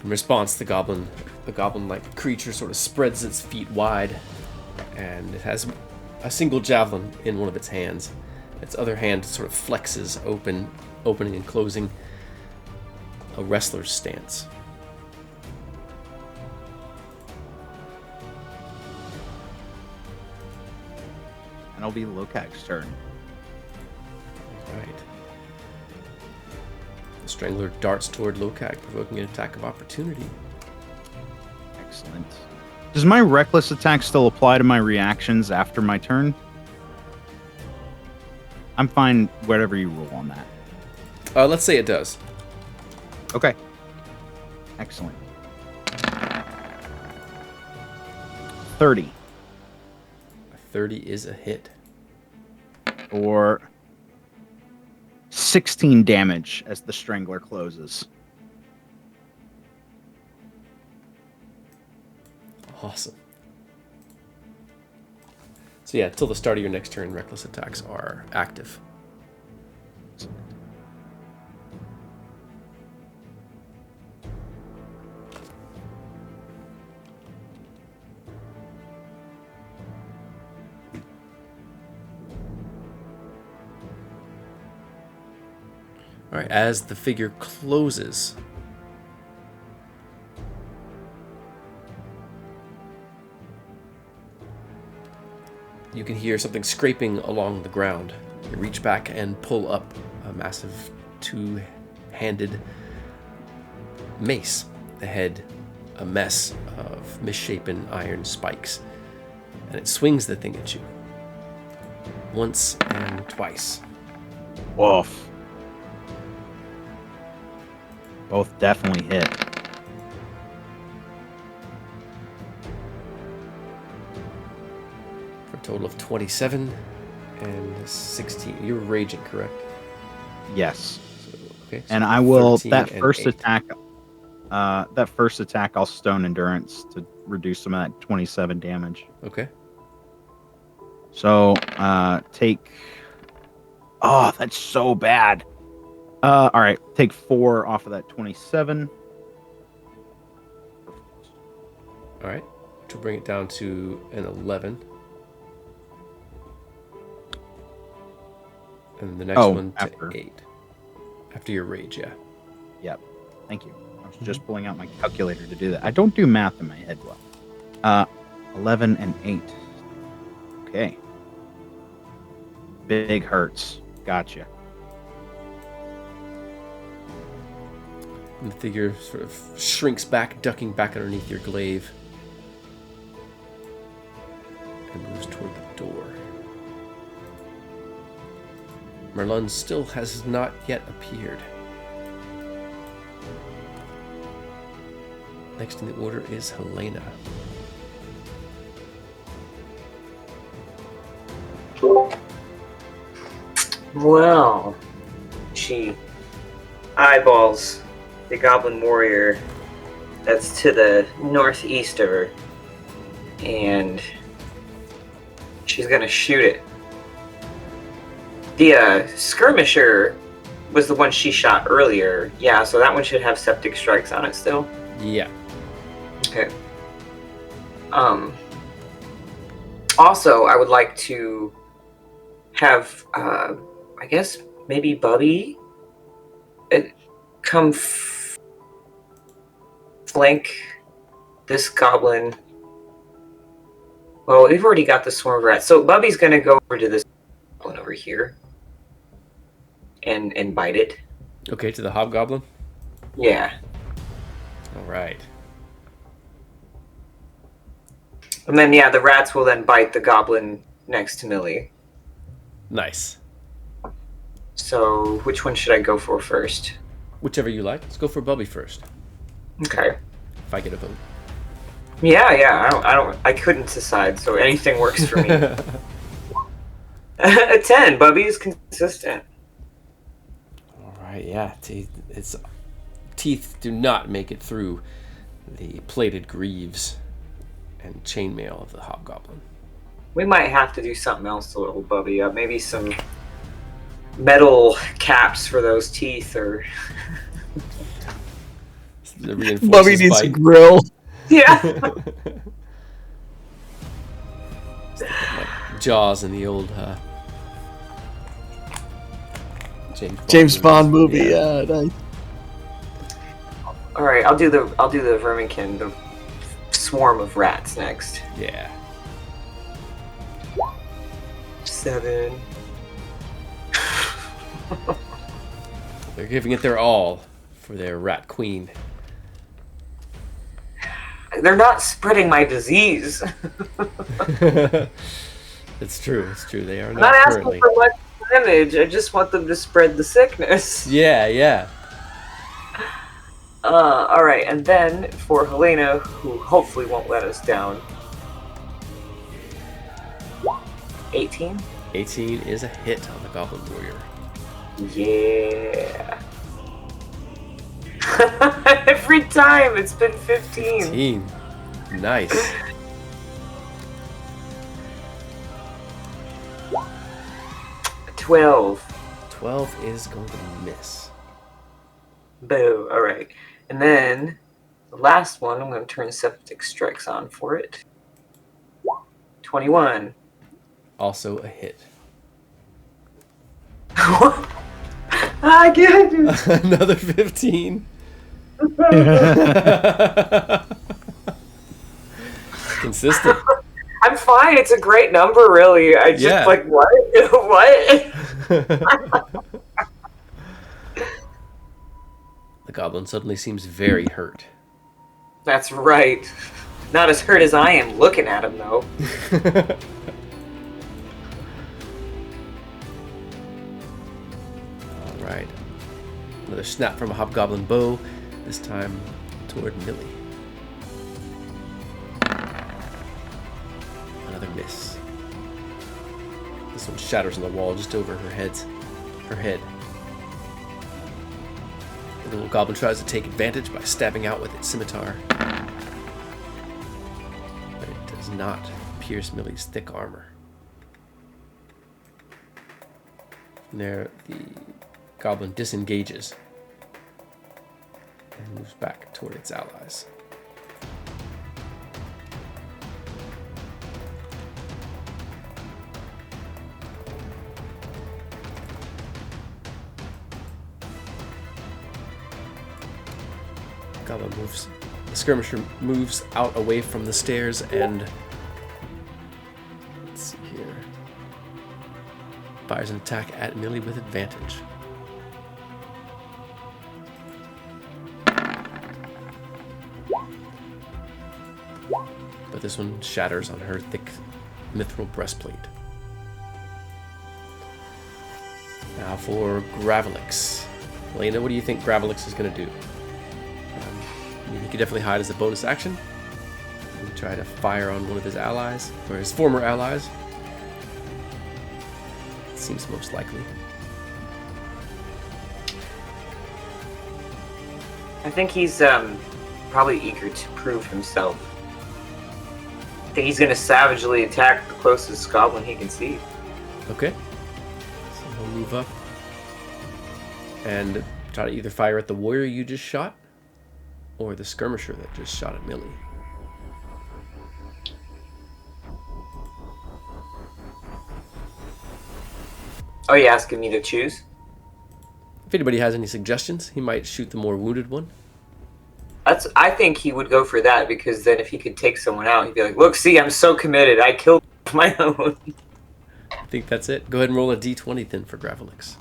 In response, the goblin-like creature sort of spreads its feet wide, and it has a single javelin in one of its hands. Its other hand sort of flexes opening and closing a wrestler's stance. And it'll be Lokag's turn. Right. The Strangler darts toward Lokag, provoking an attack of opportunity. Excellent. Does my reckless attack still apply to my reactions after my turn? I'm fine whatever you roll on that. Let's say it does. Okay. Excellent. 30. A 30 is a hit. Or 16 damage as the Strangler closes. Awesome. So yeah, till the start of your next turn, reckless attacks are active. All right, as the figure closes, you can hear something scraping along the ground. You reach back and pull up a massive two-handed mace. The head, a mess of misshapen iron spikes. And it swings the thing at you. Once and twice. Woof. Both definitely hit. For a total of 27 and 16. You're raging, correct? Yes. So, okay. And I will 13 that and first 8. attack. That first attack, I'll stone endurance to reduce some of that 27 damage. Okay. So take. Oh, that's so bad. All right, take 4 off of that 27. All right. To bring it down to an 11. And the next one to after. 8. After your rage, yeah. Yep. Thank you. I was just pulling out my calculator to do that. I don't do math in my head well. 11 and 8. Okay. Big hurts. Gotcha. And the figure sort of shrinks back, ducking back underneath your glaive. And moves toward the door. Merlun still has not yet appeared. Next in the order is Helena. Well, she eyeballs the goblin warrior that's to the northeast of her, and she's gonna shoot it. The skirmisher was the one she shot earlier. Yeah, so that one should have septic strikes on it still. Yeah. Okay. Also, I would like to have, I guess, maybe Bubby come flank this goblin. Well, we've already got the swarm of rats, so Bubby's going to go over to this goblin over here and bite it. Okay, to the hobgoblin? Yeah. All right. And then, yeah, the rats will then bite the goblin next to Millie. Nice. So, which one should I go for first? Whichever you like. Let's go for Bubby first. Okay. If I get a vote. Yeah. I couldn't decide, so anything works for me. A 10. Bubby is consistent. All right. Yeah. Its teeth do not make it through the plated greaves and chainmail of the hobgoblin. We might have to do something else to little Bubby up. Maybe some metal caps for those teeth, or The reinforces Bubby needs a bite. grill. yeah. Like Jaws in the old James Bond movie. Yeah. Nice. All right, I'll do the verminkin, the swarm of rats next. Yeah. 7. They're giving it their all for their rat queen. They're not spreading my disease. It's true. It's true. They are I'm not not asking currently. for much damage. I just want them to spread the sickness. Yeah. All right, and then for Helena, who hopefully won't let us down. 18. 18 is a hit on the Goblin Warrior. Yeah. Every time it's been 15. 15. Nice. $12. 12 is going to miss. Boo. All right. And then the last one, I'm going to turn septic strikes on for it. 21. Also a hit. I get it. Another 15. Consistent. I'm fine. It's a great number, really. I just Yeah. like what? What? The goblin suddenly seems very hurt. That's right. Not as hurt as I am looking at him, though. All right. Another snap from a hobgoblin bow, this time toward Millie. Another miss. This one shatters on the wall just over her head. The little goblin tries to take advantage by stabbing out with its scimitar. But it does not pierce Millie's thick armor. From there, the goblin disengages and moves back toward its allies. Goblin moves. The skirmisher moves out away from the stairs and let's see here. Fires an attack at Millie with advantage. But this one shatters on her thick mithril breastplate. Now for Gravelix. Elena, what do you think Gravelix is going to do? I mean, he could definitely hide as a bonus action. And try to fire on one of his allies, or his former allies. Seems most likely. I think he's probably eager to prove himself. I think he's going to savagely attack the closest goblin he can see. Okay. So he'll move up and try to either fire at the warrior you just shot, or the skirmisher that just shot at Millie. Oh, you asking me to choose? If anybody has any suggestions, he might shoot the more wounded one. I think he would go for that, because then if he could take someone out, he'd be like, look, see, I'm so committed. I killed my own. I think that's it. Go ahead and roll a d20 then for Gravelix.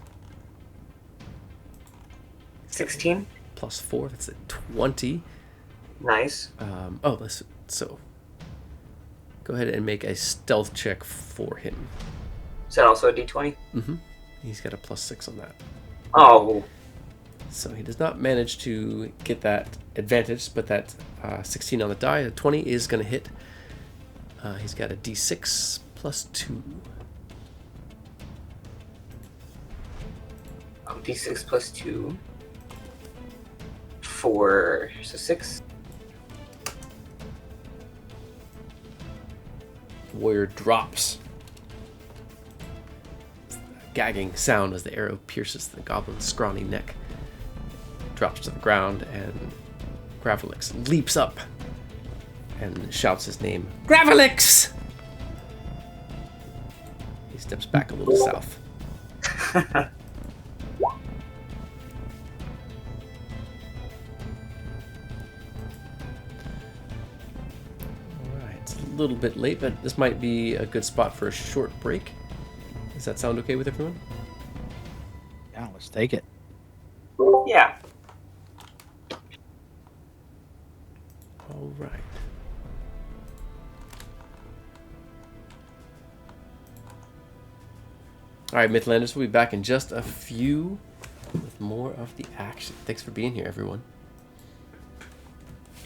16? Plus 4, that's a 20. Nice. So go ahead and make a stealth check for him. Is that also a d20? Mm-hmm. He's got a plus 6 on that. Oh. So he does not manage to get that advantage, but that 16 on the die, a 20 is going to hit. He's got a d6 plus 2. D6 plus 2. 4. So 6. Warrior drops. A gagging sound as the arrow pierces the goblin's scrawny neck. Drops to the ground, and Gravelix leaps up and shouts his name. Gravelix! He steps back a little south. A little bit late, but this might be a good spot for a short break. Does that sound okay with everyone? Yeah, let's take it. Yeah. All right. All right, Mythlanders, we'll be back in just a few with more of the action. Thanks for being here, everyone.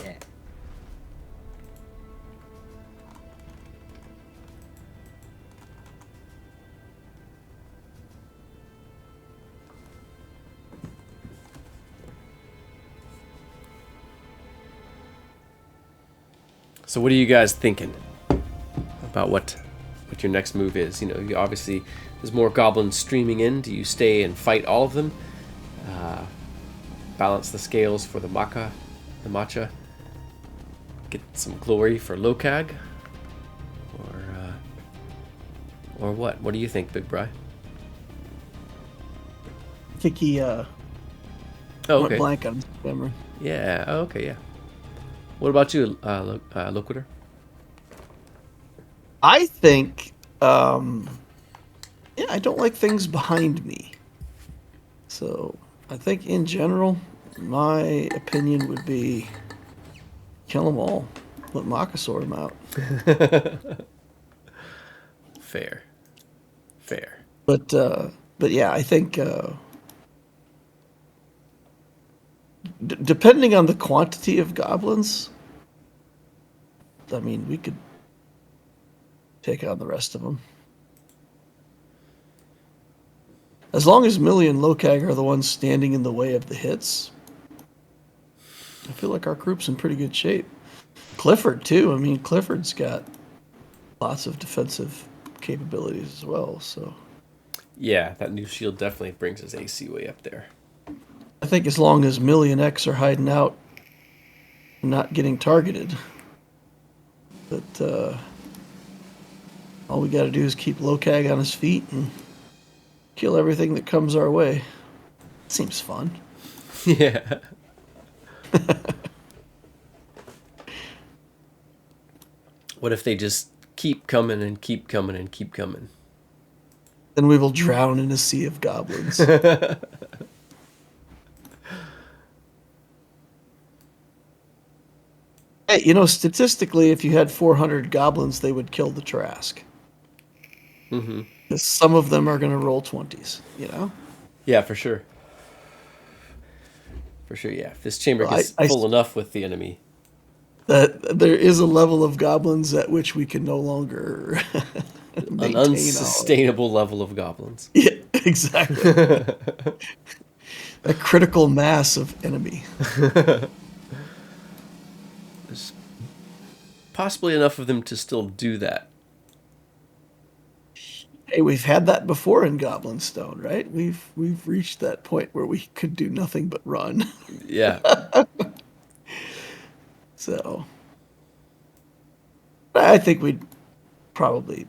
Yeah. So what are you guys thinking about what your next move is? You know, you obviously, there's more goblins streaming in. Do you stay and fight all of them? Balance the scales for the Macha? Get some glory for Lokag? Or what? What do you think, Big Bri? I think he Oh, went okay. blank on his memory. Yeah, oh, okay, yeah. What about you, Loquitur? I think, yeah, I don't like things behind me. So I think in general, my opinion would be kill them all. Let Maka sort them out. Fair. But yeah, I think depending on the quantity of goblins, I mean, we could take on the rest of them. As long as Millie and Lokag are the ones standing in the way of the hits, I feel like our group's in pretty good shape. Clifford, too. I mean, Clifford's got lots of defensive capabilities as well, so... Yeah, that new shield definitely brings his AC way up there. I think as long as Millie and X are hiding out and not getting targeted, but all we got to do is keep Lokag on his feet and kill everything that comes our way. Seems fun. Yeah. What if they just keep coming and keep coming and keep coming? Then we will drown in a sea of goblins. Hey, you know, statistically, if you had 400 goblins, they would kill the Trask. Mm-hmm. Because some of them are going to roll 20s, you know? Yeah, for sure. For sure, yeah. If this chamber Well, gets full enough with the enemy. That there is a level of goblins at which we can no longer An maintain unsustainable level of goblins. Yeah, exactly. A critical mass of enemy. There's possibly enough of them to still do that. Hey, we've had that before in Goblin Stone, right? We've reached that point where we could do nothing but run. Yeah. So I think we'd probably...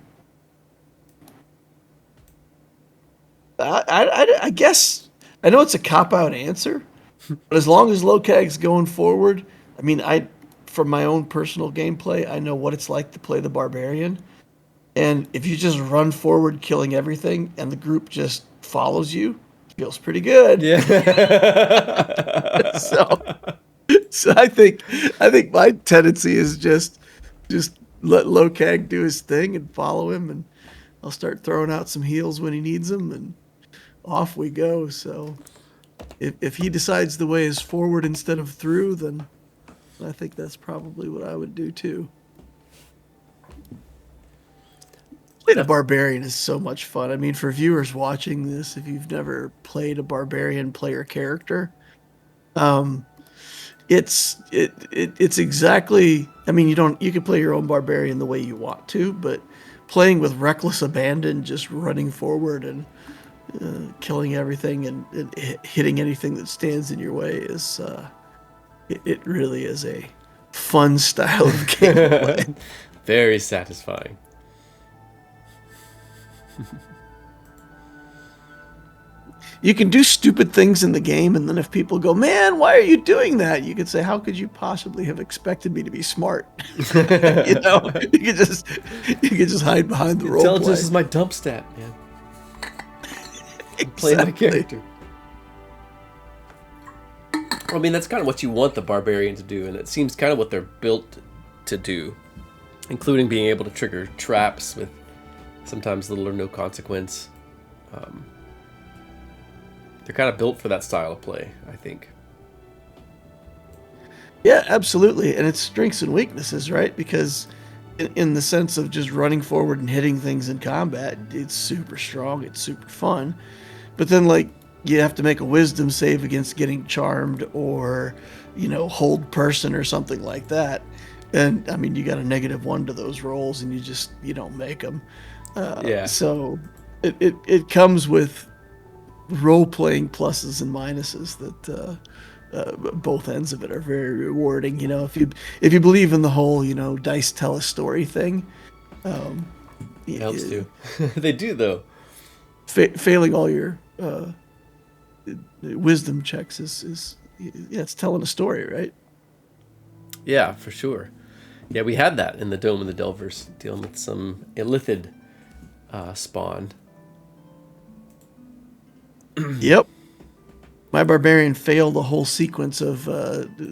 I guess... I know it's a cop-out answer, but as long as Lokag's going forward, I mean, from my own personal gameplay, I know what it's like to play the Barbarian. And if you just run forward killing everything and the group just follows you, it feels pretty good. Yeah. So I think my tendency is just let Lokag do his thing and follow him, and I'll start throwing out some heals when he needs them, and off we go. So if he decides the way is forward instead of through, then I think that's probably what I would do too. Playing a Barbarian is so much fun. I mean, for viewers watching this, if you've never played a Barbarian player character, it's exactly... I mean, you can play your own Barbarian the way you want to, but playing with reckless abandon, just running forward and killing everything and hitting anything that stands in your way is it really is a fun style of gameplay. Very satisfying. You can do stupid things in the game, and then if people go, "Man, why are you doing that?" you could say, "How could you possibly have expected me to be smart?" You know, you could just hide behind the role play. Intelligence is my dump stat, man. Exactly. Play my character. I mean, that's kind of what you want the Barbarian to do, and it seems kind of what they're built to do, including being able to trigger traps with sometimes little or no consequence. They're kind of built for that style of play, I think. Yeah, absolutely. And it's strengths and weaknesses, right? Because in the sense of just running forward and hitting things in combat, it's super strong, it's super fun. But then, like, you have to make a wisdom save against getting charmed or, you know, hold person or something like that. And, I mean, you got a -1 to those rolls and you don't make them. Yeah. So it comes with role-playing pluses and minuses that both ends of it are very rewarding. You know, if you believe in the whole, you know, dice tell a story thing, It helps too. They do, though. Failing all your wisdom checks is it's telling a story, right? Yeah, for sure. Yeah, we had that in the Dome of the Delvers, dealing with some illithid spawn. Yep. My barbarian failed a whole sequence of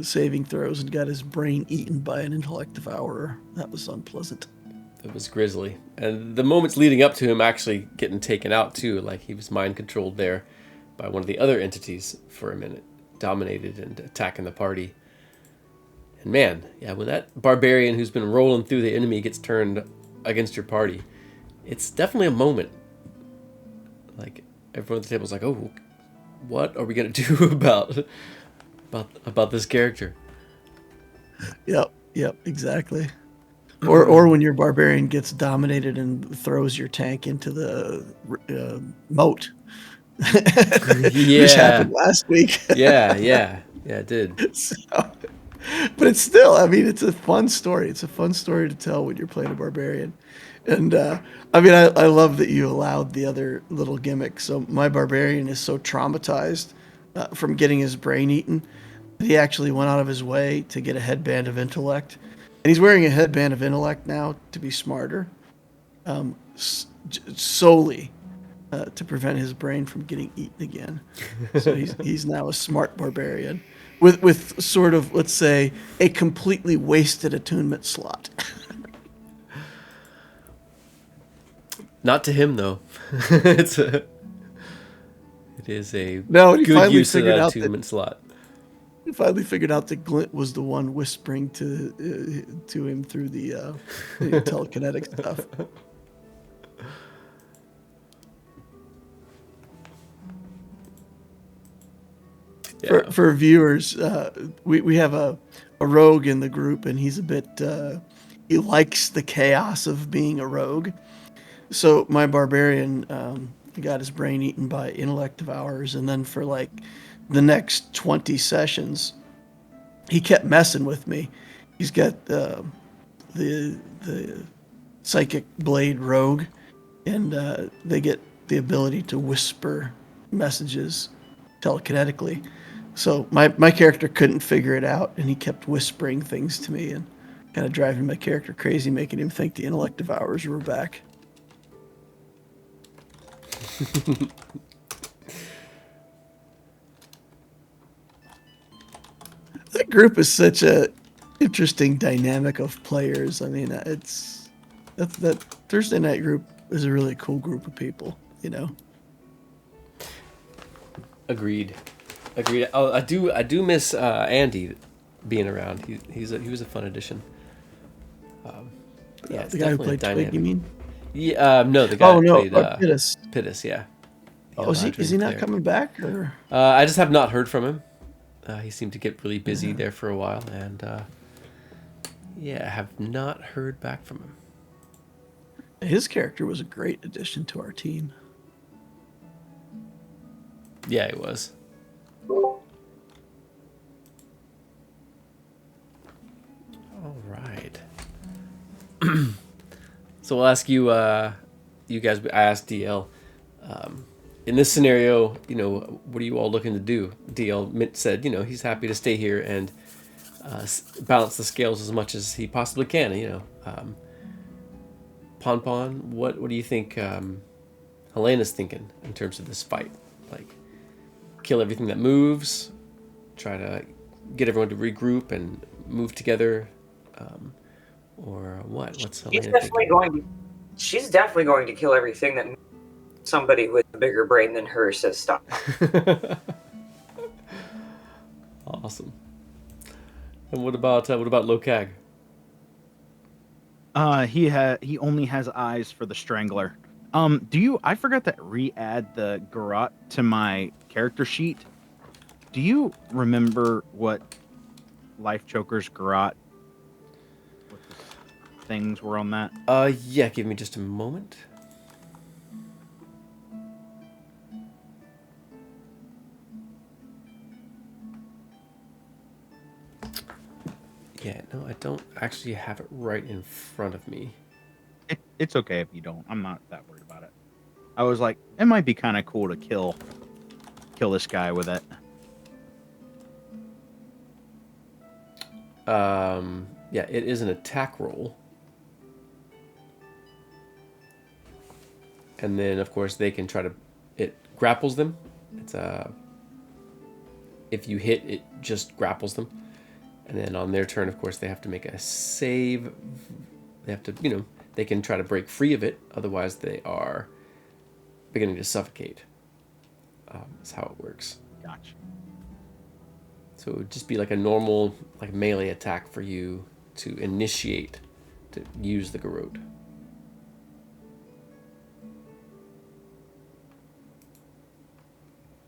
saving throws and got his brain eaten by an intellect devourer. That was unpleasant. It was grisly. And the moments leading up to him actually getting taken out, too, like he was mind controlled there by one of the other entities for a minute, dominated and attacking the party. And man, yeah, when that barbarian who's been rolling through the enemy gets turned against your party, it's definitely a moment. Like, everyone at the table's like, oh, what are we going to do about this character? Yep, exactly. Or when your barbarian gets dominated and throws your tank into the moat. Which happened last week. Yeah, it did. So, but it's still, I mean, it's a fun story. It's a fun story to tell when you're playing a barbarian. And I mean, I love that you allowed the other little gimmick. So my barbarian is so traumatized from getting his brain eaten that he actually went out of his way to get a headband of intellect. And he's wearing a headband of intellect now to be smarter, solely to prevent his brain from getting eaten again. So he's now a smart barbarian with sort of, let's say, a completely wasted attunement slot. Not to him though. It is a good use of that attunement slot. He finally figured out that Glint was the one whispering to him through the telekinetic stuff. Yeah. For viewers, we have a rogue in the group, and he's a bit he likes the chaos of being a rogue. So my barbarian got his brain eaten by intellect devourers, and then for like the next 20 sessions, he kept messing with me. He's got the psychic blade rogue, and they get the ability to whisper messages telekinetically. So my character couldn't figure it out, and he kept whispering things to me and kind of driving my character crazy, making him think the intellect devourers were back. That group is such a interesting dynamic of players. I mean, that Thursday night group is a really cool group of people, you know. Agreed. Oh, I do miss Andy being around. He was a fun addition. Yeah, the guy who played Twig, you mean? Yeah, no, the guy who played Pittis. Pittis, yeah. Oh, is he not coming back? Or? I just have not heard from him. He seemed to get really busy there for a while, and I have not heard back from him. His character was a great addition to our team. Yeah, it was. All right. So we'll ask you, you guys. I asked DL. In this scenario, what are you all looking to do? DL said, he's happy to stay here and balance the scales as much as he possibly can. Pon, what do you think Helena's thinking in terms of this fight? Like, kill everything that moves, try to get everyone to regroup and move together, or what? What's Helena thinking? She's definitely going to kill everything that somebody with a bigger brain than her says stop. Awesome. And what about Lokag? He only has eyes for the Strangler. I forgot to re-add the Garrote to my character sheet. Do you remember what Life Choker's Garrote, what the things were on that? Yeah, give me just a moment. Yeah, no, I don't actually have it right in front of me. It's okay if you don't. I'm not that worried about it. I was like, it might be kind of cool to kill this guy with it. Yeah, it is an attack roll. And then, of course, they can try to... It grapples them. It's if you hit, it just grapples them. And then on their turn, of course, they have to make a save. They have to, they can try to break free of it. Otherwise, they are beginning to suffocate. That's how it works. Gotcha. So it would just be like a normal, like melee attack for you to initiate, to use the garrote.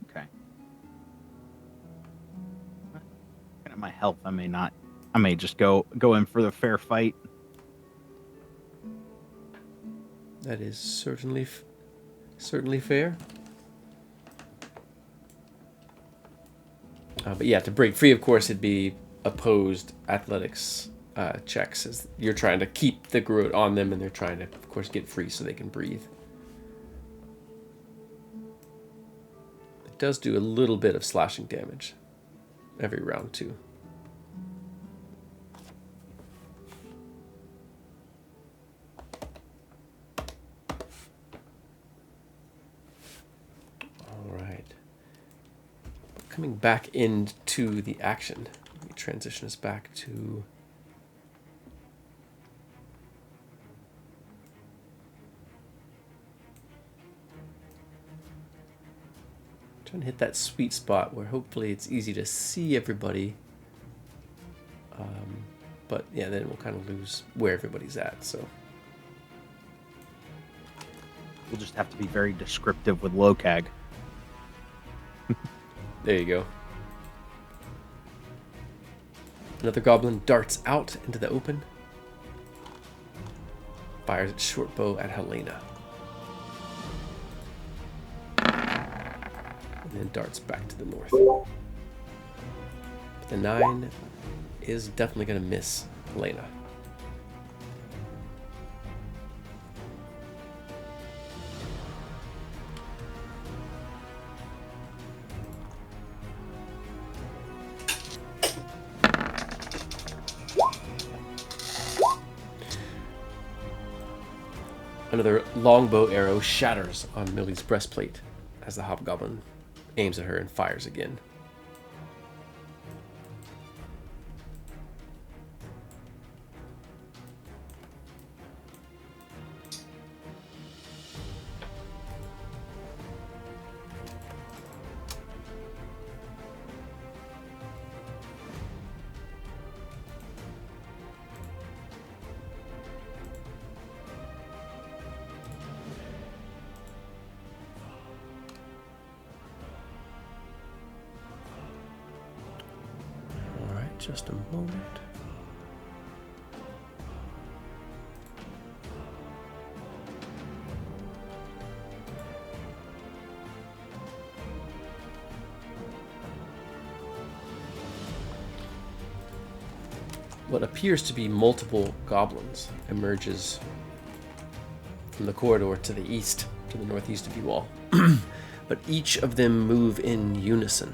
Okay. Looking at my health, I may just go in for the fair fight. That is certainly fair. But yeah, to break free, of course, it'd be opposed athletics checks, as you're trying to keep the garrote on them, and they're trying to, of course, get free so they can breathe. It does do a little bit of slashing damage every round, too. All right. Coming back into the action, let me transition us back to... Trying to hit that sweet spot where hopefully it's easy to see everybody. But yeah, then we'll kind of lose where everybody's at, so... We'll just have to be very descriptive with Locag. There you go. Another goblin darts out into the open. Fires its short bow at Helena. And then darts back to the north. But the 9 is definitely going to miss Helena. Another longbow arrow shatters on Millie's breastplate as the hobgoblin aims at her and fires again. Just a moment. What appears to be multiple goblins emerges from the corridor to the east, to the northeast of you all. But each of them move in unison.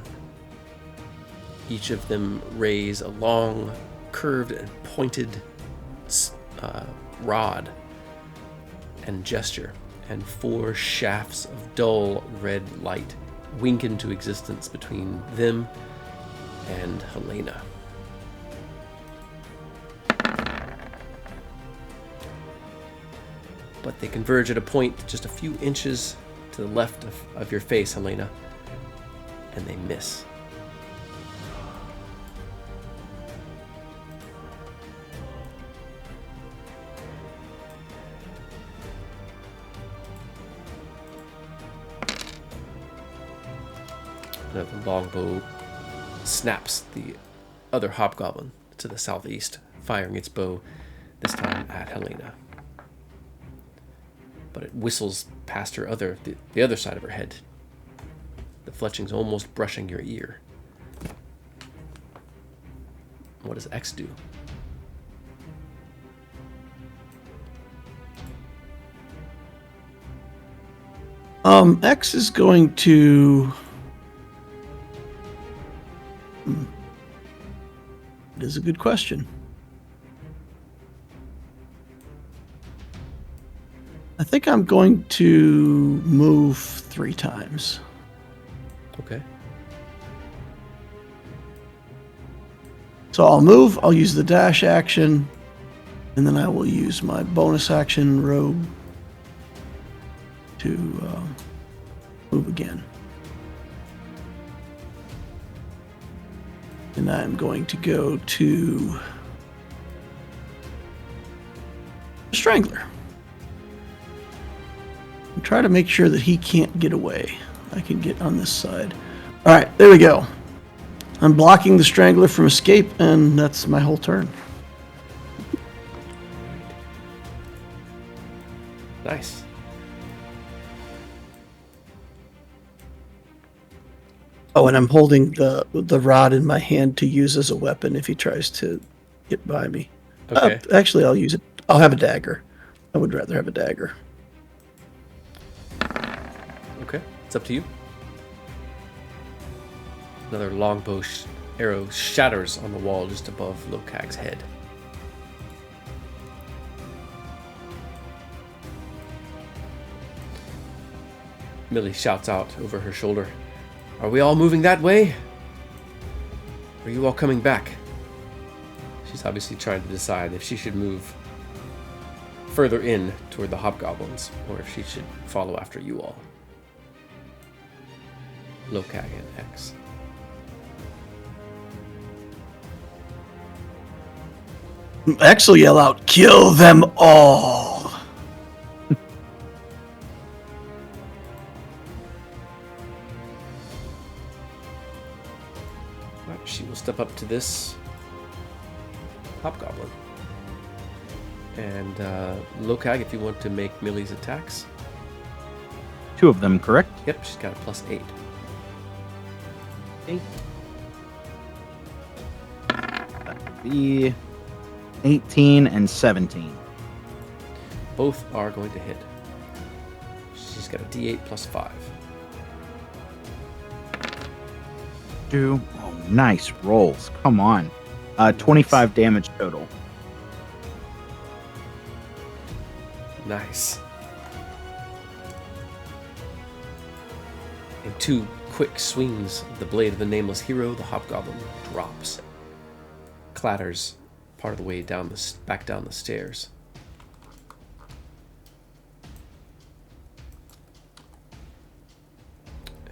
Each of them raise a long, curved, and pointed rod and gesture, and 4 shafts of dull red light wink into existence between them and Helena. But they converge at a point just a few inches to the left of your face, Helena, and they miss. Another longbow snaps the other hobgoblin to the southeast, firing its bow, this time at Helena. But it whistles past her the other side of her head. The fletching's almost brushing your ear. What does X do? X is going to... It is a good question. I think I'm going to move 3 times. Okay. So I'll move, I'll use the dash action, and then I will use my bonus action robe to move again. And I'm going to go to the Strangler. And try to make sure that he can't get away. I can get on this side. All right, there we go. I'm blocking the Strangler from escape, and that's my whole turn. Nice. Oh, and I'm holding the rod in my hand to use as a weapon if he tries to get by me. Okay. Actually, I'll use it. I'll have a dagger. I would rather have a dagger. Okay. It's up to you. Another longbow arrow shatters on the wall just above Lokag's head. Millie shouts out over her shoulder, "Are we all moving that way? Are you all coming back?" She's obviously trying to decide if she should move further in toward the hobgoblins or if she should follow after you all. Lokag and X. X will yell out, "Kill them all!" Right, she will step up to this hobgoblin. And Lokag, if you want to make Millie's attacks. 2 of them, correct? Yep, she's got a +8. 8. That would be 18 and 17. Both are going to hit. She's got a D8 +5. 2. Oh, nice rolls. Come on. 25 damage total. Nice. In 2 quick swings of the blade of the nameless hero, the hobgoblin drops, clatters part of the way down back down the stairs.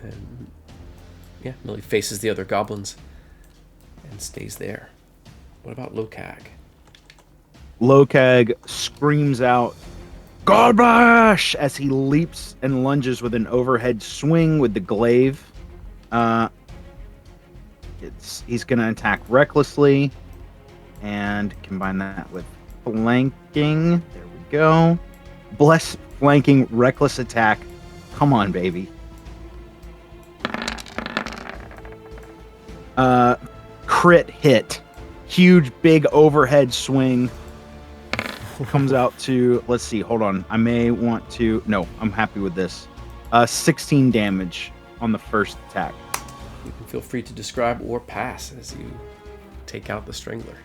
And yeah, Millie faces the other goblins and stays there. What about Lokag? Lokag screams out, "Garbage!" as he leaps and lunges with an overhead swing with the glaive. He's going to attack recklessly and combine that with flanking. There we go. Bless flanking, reckless attack. Come on, baby. Crit hit. Huge, big overhead swing. Comes out to, let's see, hold on. I may want to, no, I'm happy with this. 16 damage on the first attack. You can feel free to describe or pass as you take out the Strangler.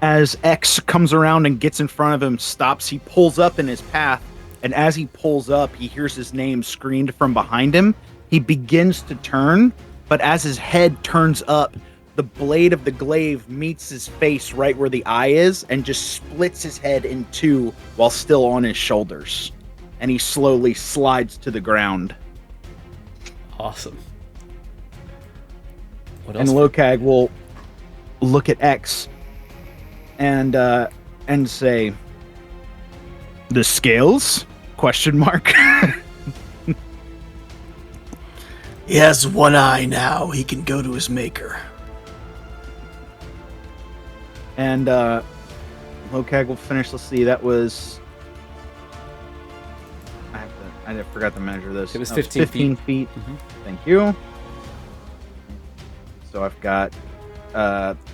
As X comes around and gets in front of him, stops, he pulls up in his path, and as he pulls up, he hears his name screamed from behind him. He begins to turn, but as his head turns up, the blade of the glaive meets his face right where the eye is and just splits his head in 2 while still on his shoulders. And he slowly slides to the ground. Awesome. What And else? Lokag will look at X and say, "The scales? Question mark." He has 1 eye now. He can go to his maker. And Lokag will finish. Let's see, that was... I forgot to measure this. It was No, 15 feet. Mhm. Thank you. So I've got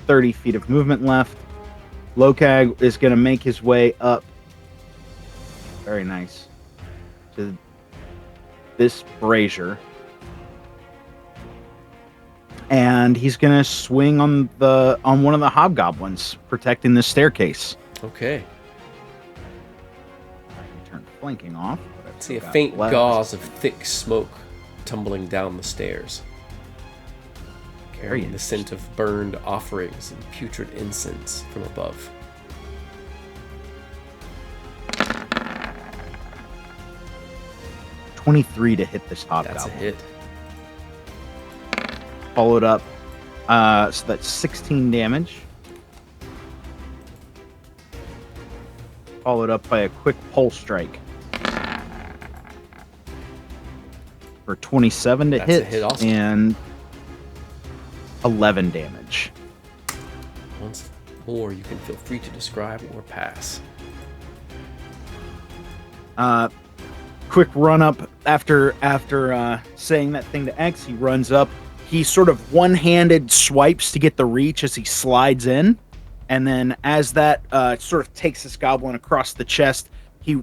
30 feet of movement left. Lokag is going to make his way up. Very nice. To this brazier. And he's going to swing on one of the hobgoblins protecting the staircase. Okay. I can turn flanking off. But I've See a still got faint left. gauze of thick smoke tumbling down the stairs, carrying the scent of burned offerings and putrid incense from above. $23 to hit this hobgoblin. That's a hit. Followed up, so that's 16 damage. Followed up by a quick pulse strike for 27 to That's hit, a hit also. and 11 damage. Once more, you can feel free to describe or pass. Quick run up after saying that thing to X. He runs up. He sort of one-handed swipes to get the reach as he slides in, and then as that sort of takes this goblin across the chest, he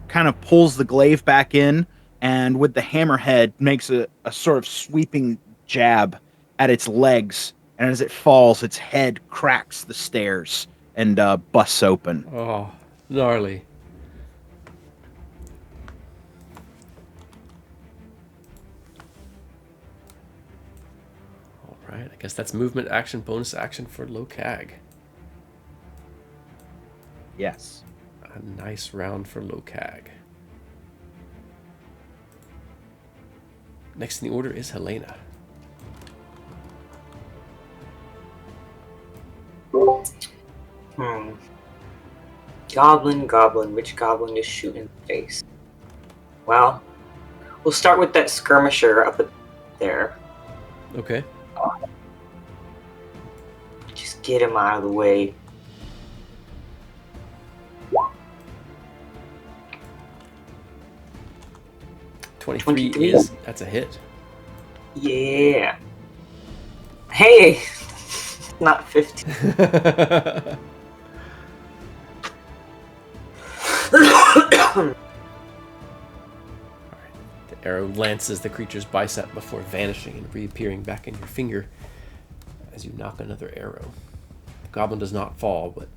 kind of pulls the glaive back in, and with the hammerhead makes a sort of sweeping jab at its legs, and as it falls, its head cracks the stairs and busts open. Oh, gnarly. Alright, I guess that's movement, action, bonus action for Lokag. Yes. A nice round for Lokag. Next in the order is Helena. Goblin, which goblin is shooting in the face? Well, we'll start with that skirmisher up there. Okay. Just get him out of the way. Twenty-three 23. that's a hit. Yeah. Hey! Not 15. The arrow lances the creature's bicep before vanishing and reappearing back in your finger as you knock another arrow. The goblin does not fall, but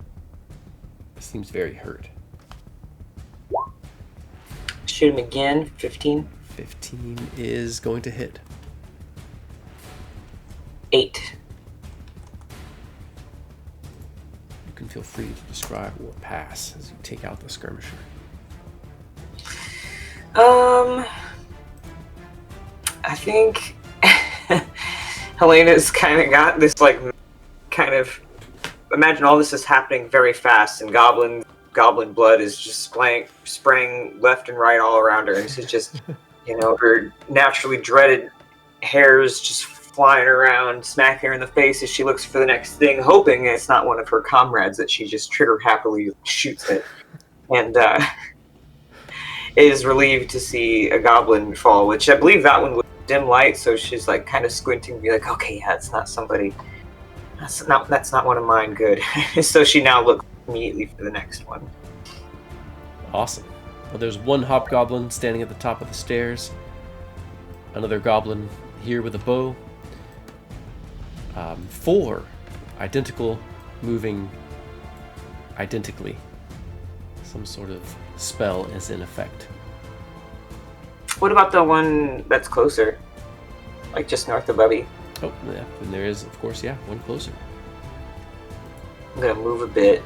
seems very hurt. Shoot him again. 15. 15 is going to hit. 8. You can feel free to describe or pass as you take out the skirmisher. I think Helena's kind of got this, imagine all this is happening very fast, and goblin blood is just spraying left and right all around her, and this is just, her naturally dreaded hairs just flying around, smacking her in the face as she looks for the next thing, hoping it's not one of her comrades that she just trigger happily shoots at, and is relieved to see a goblin fall, which I believe that one was dim light, so she's kind of squinting to be like, okay, yeah, it's not somebody, that's not one of mine, good. So she now looks immediately for the next one. Awesome. Well, there's one hobgoblin standing at the top of the stairs, another goblin here with a bow, 4 identical, moving identically. Some sort of spell is in effect. What about the one that's closer? Just north of Bubby? Oh, yeah, and there is, of course, one closer. I'm gonna move a bit.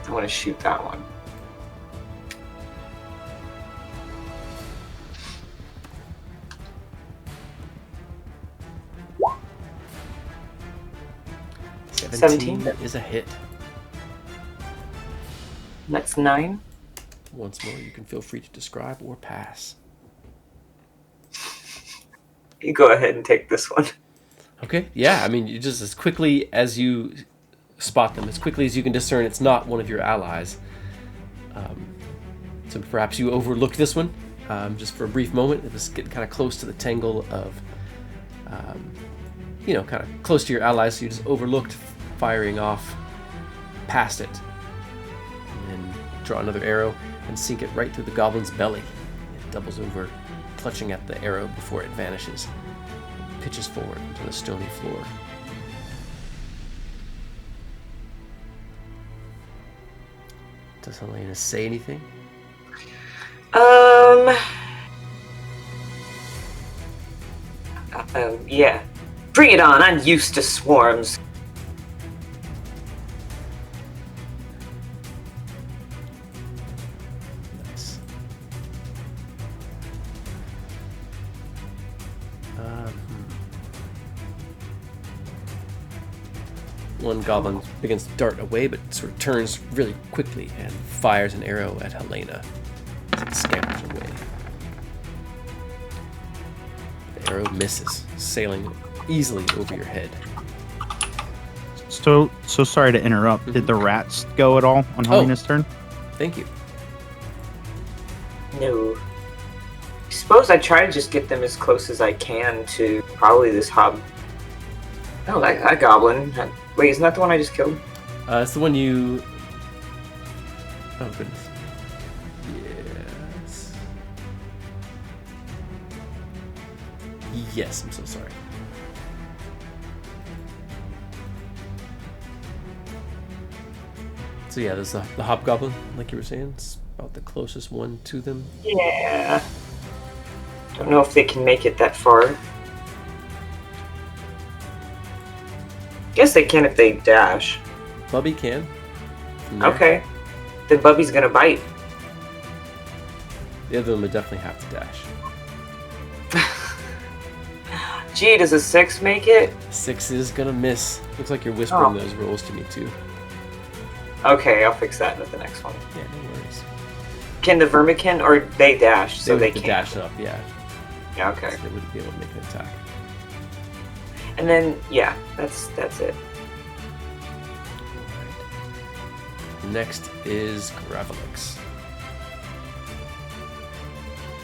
I want to shoot that one. Seventeen is a hit. That's 9. Once more, you can feel free to describe or pass. You go ahead and take this one. Okay, yeah, I mean, you just as quickly as you spot them, as quickly as you can discern it's not one of your allies. So perhaps you overlooked this one just for a brief moment. It was getting kind of close to the tangle of, kind of close to your allies, so you just overlooked firing off past it. And then draw another arrow and sink it right through the goblin's belly. It doubles over, clutching at the arrow before it vanishes. It pitches forward into the stony floor. Does Helena say anything? Yeah. Bring it on. I'm used to swarms. Nice. One goblin begins to dart away, but sort of turns really quickly and fires an arrow at Helena as it scampers away. The arrow misses, sailing easily over your head. So sorry to interrupt. Did the rats go at all on Helena's turn? Thank you. No. I suppose I try to just get them as close as I can to probably this hob. Oh, that goblin. Wait, isn't that the one I just killed? It's the one you... Oh, goodness. Yes. Yes, I'm so sorry. So yeah, there's the hobgoblin, like you were saying. It's about the closest one to them. Yeah. Don't know if they can make it that far. Guess they can if they dash. Bubby can. From there. Okay. Then Bubby's gonna bite. The other one would definitely have to dash. Gee, does a 6 make it? 6 is gonna miss. Looks like you're whispering Oh. those rolls to me too. Okay, I'll fix that with the next one. Yeah, no worries. Can the vermican, or they dash, so would they have to can't? dash up, yeah. Yeah, okay. So they wouldn't be able to make an attack. And then, yeah, that's it. Alright. Next is Gravelix,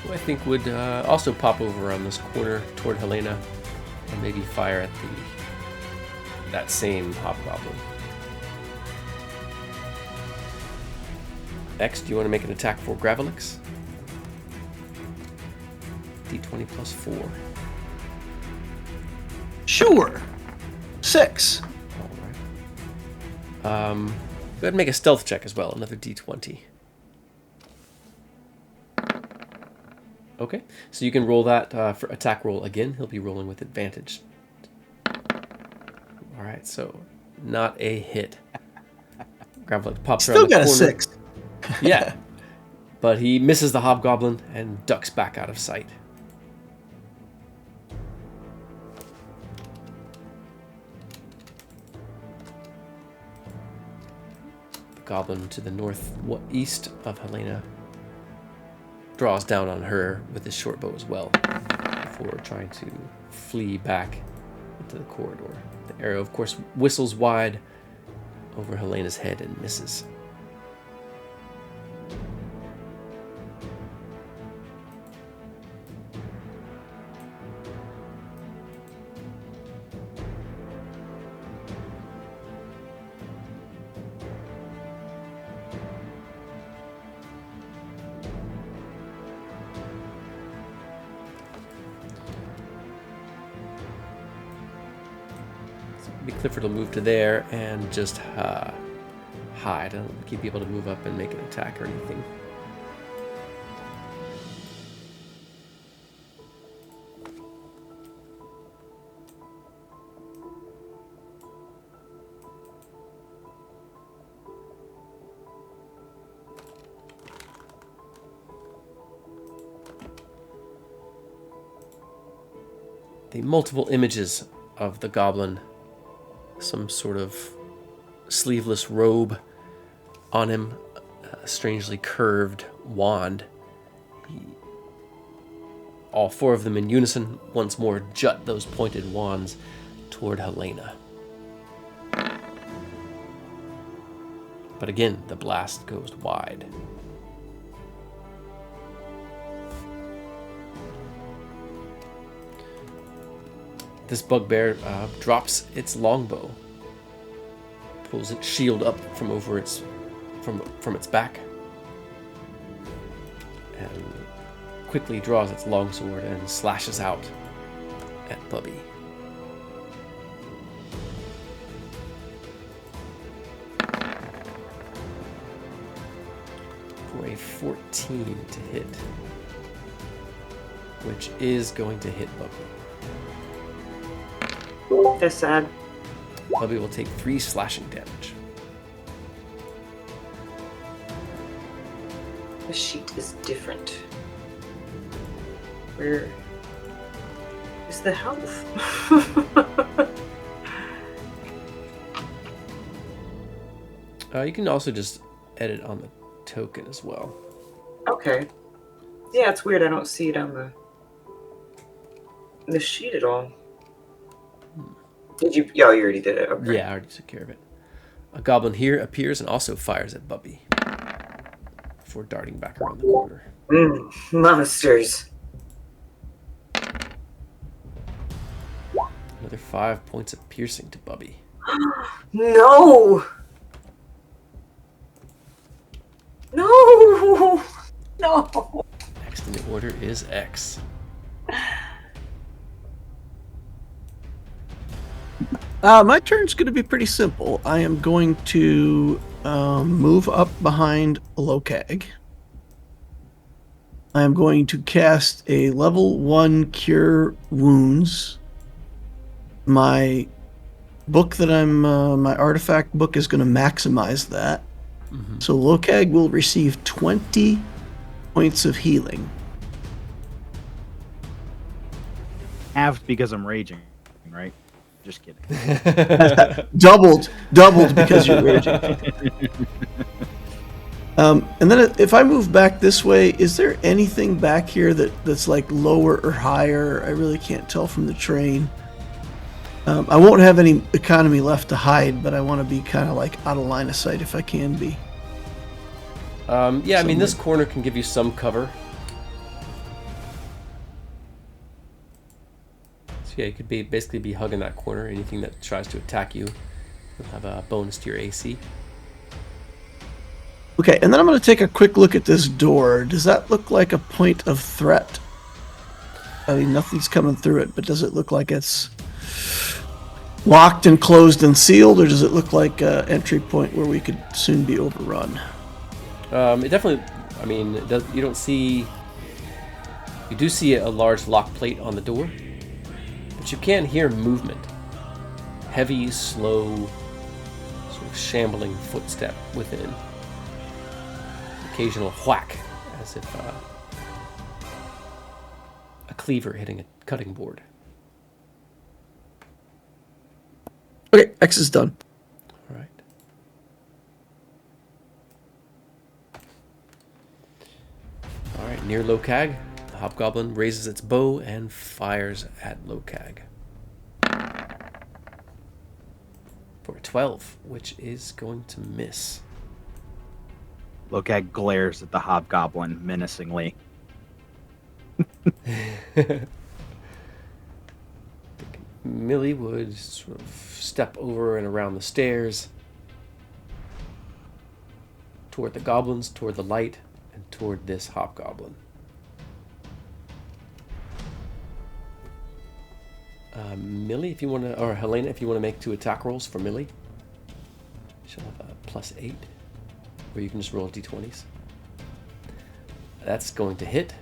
who I think would also pop over on this corner toward Helena and maybe fire at that same hobgoblin. X, do you want to make an attack for Gravelix? D20 plus 4. Sure. 6. Alright. Go ahead and make a stealth check as well, another D20. Okay, so you can roll that for attack roll again. He'll be rolling with advantage. Alright, so not a hit. Gravelix pops Still around the got a corner. 6. Yeah, but he misses the hobgoblin and ducks back out of sight. The goblin to the northeast of Helena draws down on her with his short bow as well before trying to flee back into the corridor. The arrow, of course, whistles wide over Helena's head and misses. Clifford will move to there and just hide. I don't think he'd be able to move up and make an attack or anything. The multiple images of the goblin, some sort of sleeveless robe on him, a strangely curved wand. All four of them in unison once more jut those pointed wands toward Helena. But again, the blast goes wide. This bugbear drops its longbow, pulls its shield up from over its from its back, and quickly draws its longsword and slashes out at Bubby. For a 14 to hit. which is going to hit Bubby. That's sad. Bubby will take 3 slashing damage. The sheet is different. Where is the health? You can also just edit on the token as well. Okay. Yeah, it's weird. I don't see it on the sheet at all. Did you? Yeah, you already did it. Okay. Yeah, I already took care of it. A goblin here appears and also fires at Bubby before darting back around the corner. Monsters. Another 5 points of piercing to Bubby. No! No! No! Next in the order is X. My turn's going to be pretty simple. I am going to move up behind Lokag. I am going to cast a level 1 Cure Wounds. My book that my artifact book is going to maximize that. Mm-hmm. So Lokag will receive 20 points of healing. Halved because I'm raging, right? Just kidding. doubled because you're raging. And then if I move back this way, is there anything back here that's like lower or higher? I really can't tell from the terrain. I won't have any economy left to hide, but I want to be kind of like out of line of sight if I can be. Yeah, I mean, this corner can give you some cover. So yeah, you could basically be hugging that corner. Anything that tries to attack you will have a bonus to your AC. Okay, and then I'm going to take a quick look at this door. Does that look like a point of threat? I mean, nothing's coming through it, but does it look like it's locked and closed and sealed, or does it look like an entry point where we could soon be overrun? It definitely, I mean, you don't see, you do see a large lock plate on the door, but you can hear movement. Heavy, slow, sort of shambling footstep within. Occasional whack, as if a cleaver hitting a cutting board. Okay, X is done. All right. All right, near Lokag, the hobgoblin raises its bow and fires at Lokag. For a 12, which is going to miss. Lokag glares at the hobgoblin menacingly. Millie would sort of step over and around the stairs toward the goblins, toward the light, and toward this hobgoblin. Millie, if you want to, or Helena, if you want to make 2 attack rolls for Millie, she'll have a +8, or you can just roll d20s. That's going to hit.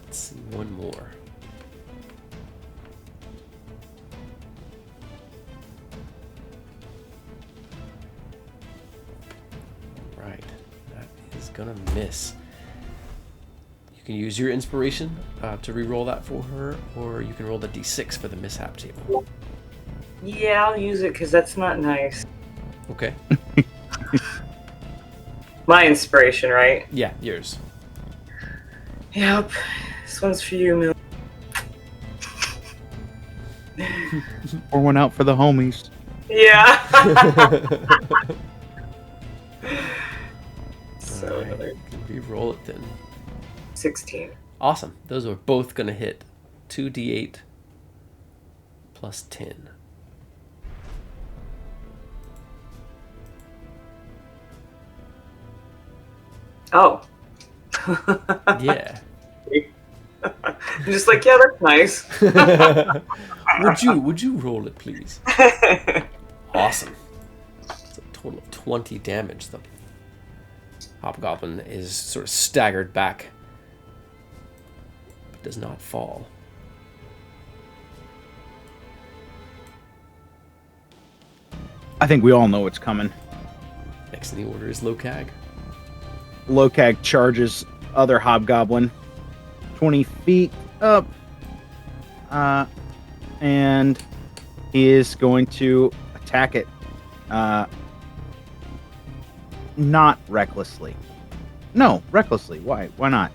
Let's see, one more. Right, that is gonna miss. You can use your inspiration to re-roll that for her, or you can roll the d6 for the mishap table. Yeah, I'll use it because that's not nice. Okay. My inspiration, right? Yeah, yours. Yep. This one's for you, Mill. Pour one out for the homies. Yeah. So Alright, another you can re-roll it then. 16. Awesome. Those are both going to hit. 2d8 plus 10. Oh. Yeah. I'm just like, yeah, that's nice. Would you roll it, please? Awesome. It's a total of 20 damage, though. Hobgoblin is sort of staggered back, but does not fall. I think we all know what's coming. Next in the order is Lokag. Lokag charges other hobgoblin 20 feet up. And he is going to attack it. Not recklessly. No, recklessly. Why? Why not?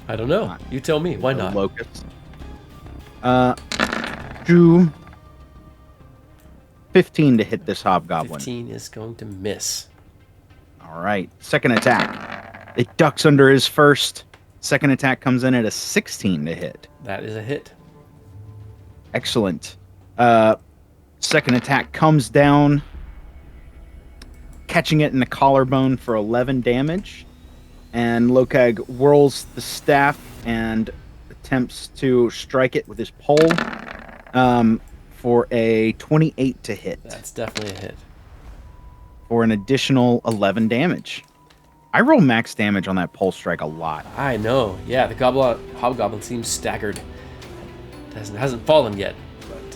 I don't know. You tell me. Why not? Locust. Do 15 to hit this hobgoblin. 15 is going to miss. All right. Second attack. It ducks under his first. Second attack comes in at a 16 to hit. That is a hit. Excellent. Second attack comes down, catching it in the collarbone for 11 damage. And Lokag whirls the staff and attempts to strike it with his pole for a 28 to hit. That's definitely a hit. For an additional 11 damage. I roll max damage on that pole strike a lot. I know. Yeah, the hobgoblin seems staggered. Hasn't fallen yet,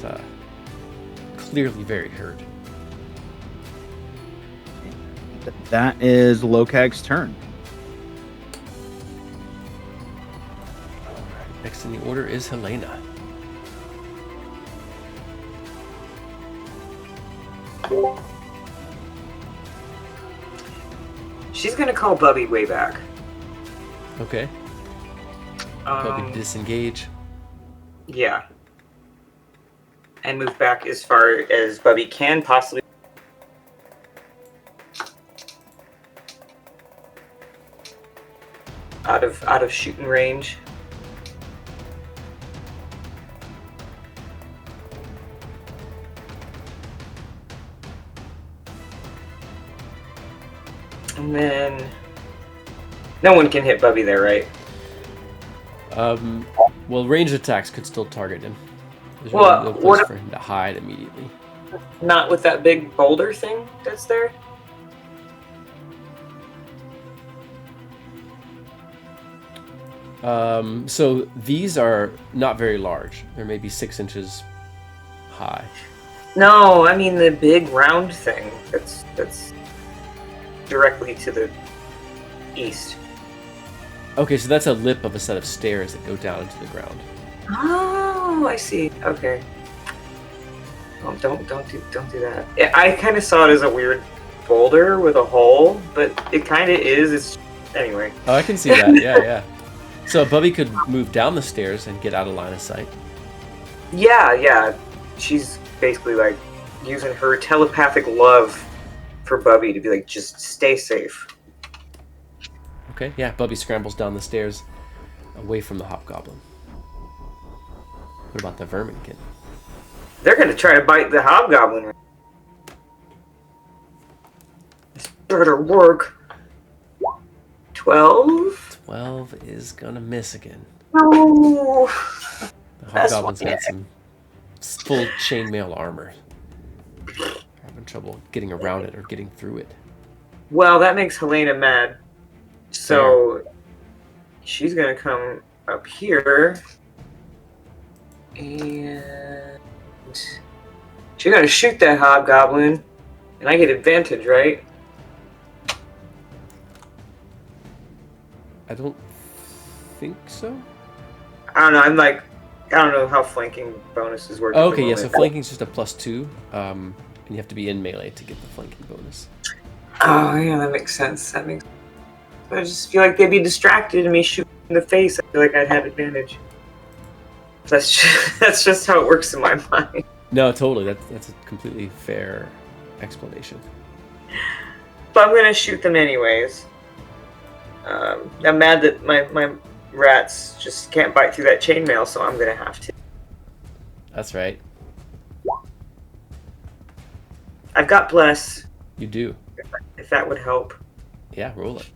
but clearly very hurt. That is Lokag's turn. Next in the order is Helena. She's gonna call Bubby way back. Okay. Probably disengage. Yeah. And move back as far as Bubby can possibly. Out of shooting range. And then no one can hit Bubby there, right? Well, ranged attacks could still target him. There's Well, no place what- for him to hide immediately. Not with that big boulder thing that's there? So these are not very large. They're maybe 6 inches high. No, I mean the big round thing that's directly to the east. Okay, so that's a lip of a set of stairs that go down into the ground. Oh, I see. Okay. Oh, don't do that. I kind of saw it as a weird boulder with a hole, but it kind of is. It's anyway. Oh, I can see that. Yeah. So Bubby could move down the stairs and get out of line of sight. Yeah. She's basically like using her telepathic love for Bubby to be like, just stay safe. Okay, yeah, Bubby scrambles down the stairs away from the hobgoblin. What about the verminkin? They're gonna try to bite the hobgoblin. This better work. 12? 12 is gonna miss again. No. The hobgoblin's got some full chainmail armor. Having trouble getting around it or getting through it. Well, that makes Helena mad. So she's gonna come up here and she's gonna shoot that hobgoblin, and I get advantage, right? I don't think so. I don't know. I don't know how flanking bonuses work. Oh, at the okay, yeah, so moment. flanking's just a +2, and you have to be in melee to get the flanking bonus. Oh yeah, that makes sense. I just feel like they'd be distracted and me shooting in the face. I feel like I'd have advantage. That's just how it works in my mind. No, totally, that's a completely fair explanation. But I'm gonna shoot them anyways. I'm mad that my rats just can't bite through that chainmail, so I'm gonna have to. That's right. I've got bless, You do. if that would help. Yeah, roll it.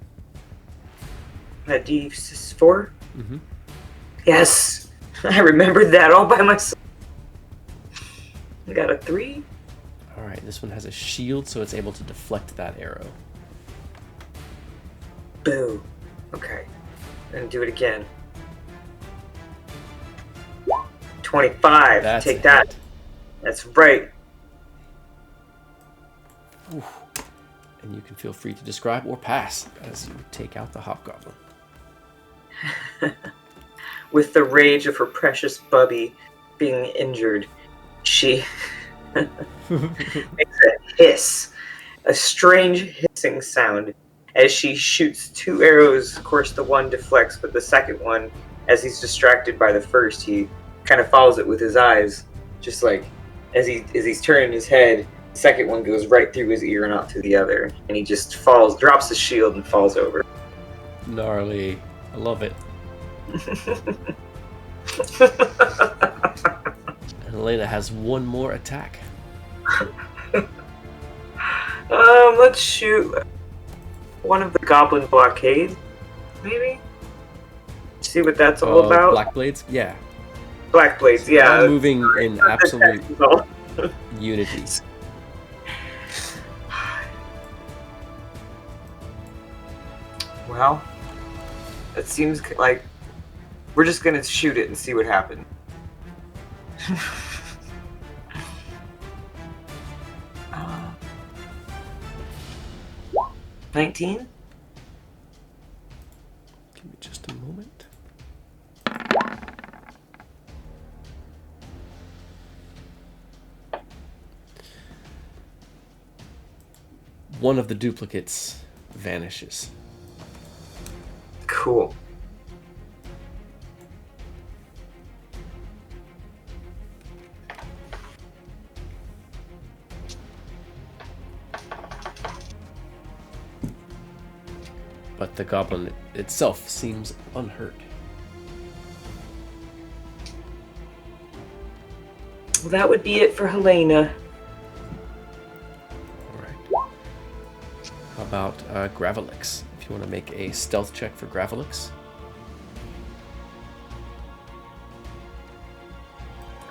A D4? Mm-hmm. Yes! I remembered that all by myself. I got a 3. All right, this one has a shield, so it's able to deflect that arrow. Boo. Okay. Gonna do it again. 25. That's Take a that. hit. That's right. And you can feel free to describe or pass as you take out the hobgoblin. With the rage of her precious Bubby being injured, she makes a hiss, a strange hissing sound, as she shoots 2 arrows. Of course, the one deflects, but the second one, as he's distracted by the first, he kind of follows it with his eyes, just like as he's turning his head. The second one goes right through his ear and out through the other, and he just drops his shield and falls over. Gnarly. I love it. And Helena has one more attack. Let's shoot one of the goblin blockades, maybe? See what that's all about? Black blades? Yeah. Black blades, yeah. All moving in absolute unity. Well, it seems like we're just gonna shoot it and see what happens. 19? Give me just a moment. One of the duplicates vanishes. Cool. But the goblin itself seems unhurt. Well, that would be it for Helena. Alright. How about Gravelix? If you want to make a stealth check for Gravelix.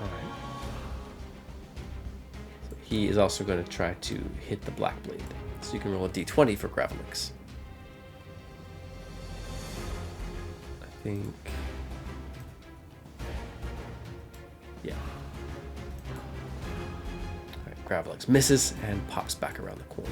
Alright. So he is also going to try to hit the Black Blade. So you can roll a d20 for Gravelix. I think... Yeah. Alright, Gravelix misses and pops back around the corner.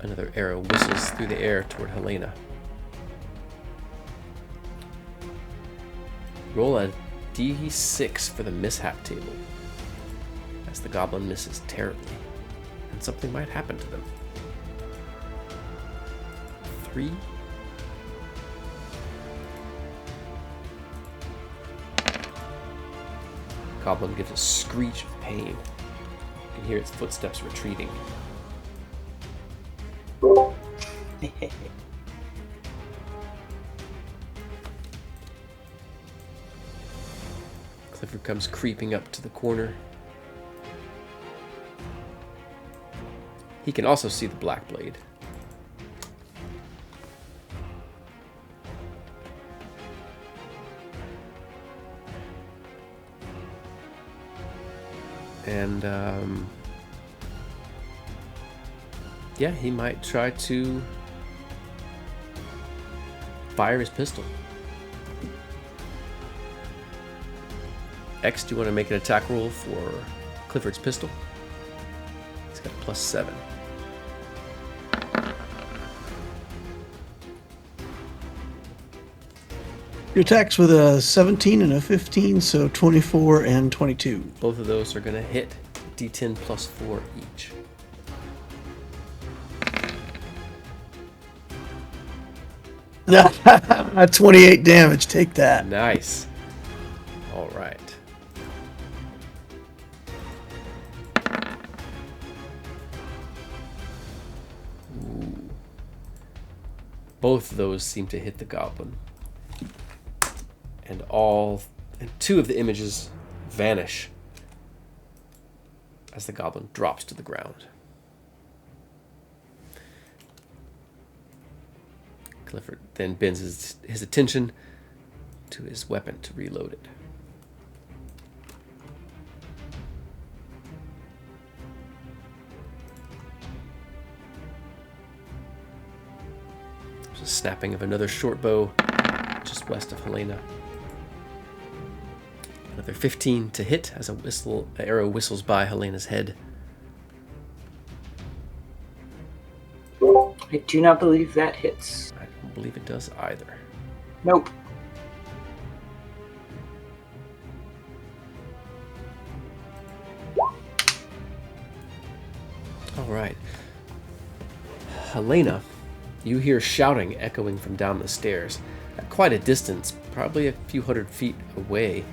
Another arrow whistles through the air toward Helena. Roll a d6 for the mishap table, as the goblin misses terribly, and something might happen to them. 3. Goblin gives a screech of pain. You can hear its footsteps retreating. Clifford comes creeping up to the corner. He can also see the Black Blade. And, yeah, he might try to fire his pistol. X, do you want to make an attack roll for Clifford's pistol? He's got a +7. Your attacks with a 17 and a 15, so 24 and 22. Both of those are going to hit. D10 +4 each. At 28 damage, take that. Nice. All right. Ooh. Both of those seem to hit the goblin. And two of the images vanish as the goblin drops to the ground. Clifford then bends his attention to his weapon to reload it. There's a snapping of another short bow just west of Helena. Another 15 to hit as an arrow whistles by Helena's head. I do not believe that hits. I don't believe it does either. Nope. All right. Helena, you hear shouting echoing from down the stairs. At quite a distance, probably a few hundred feet away,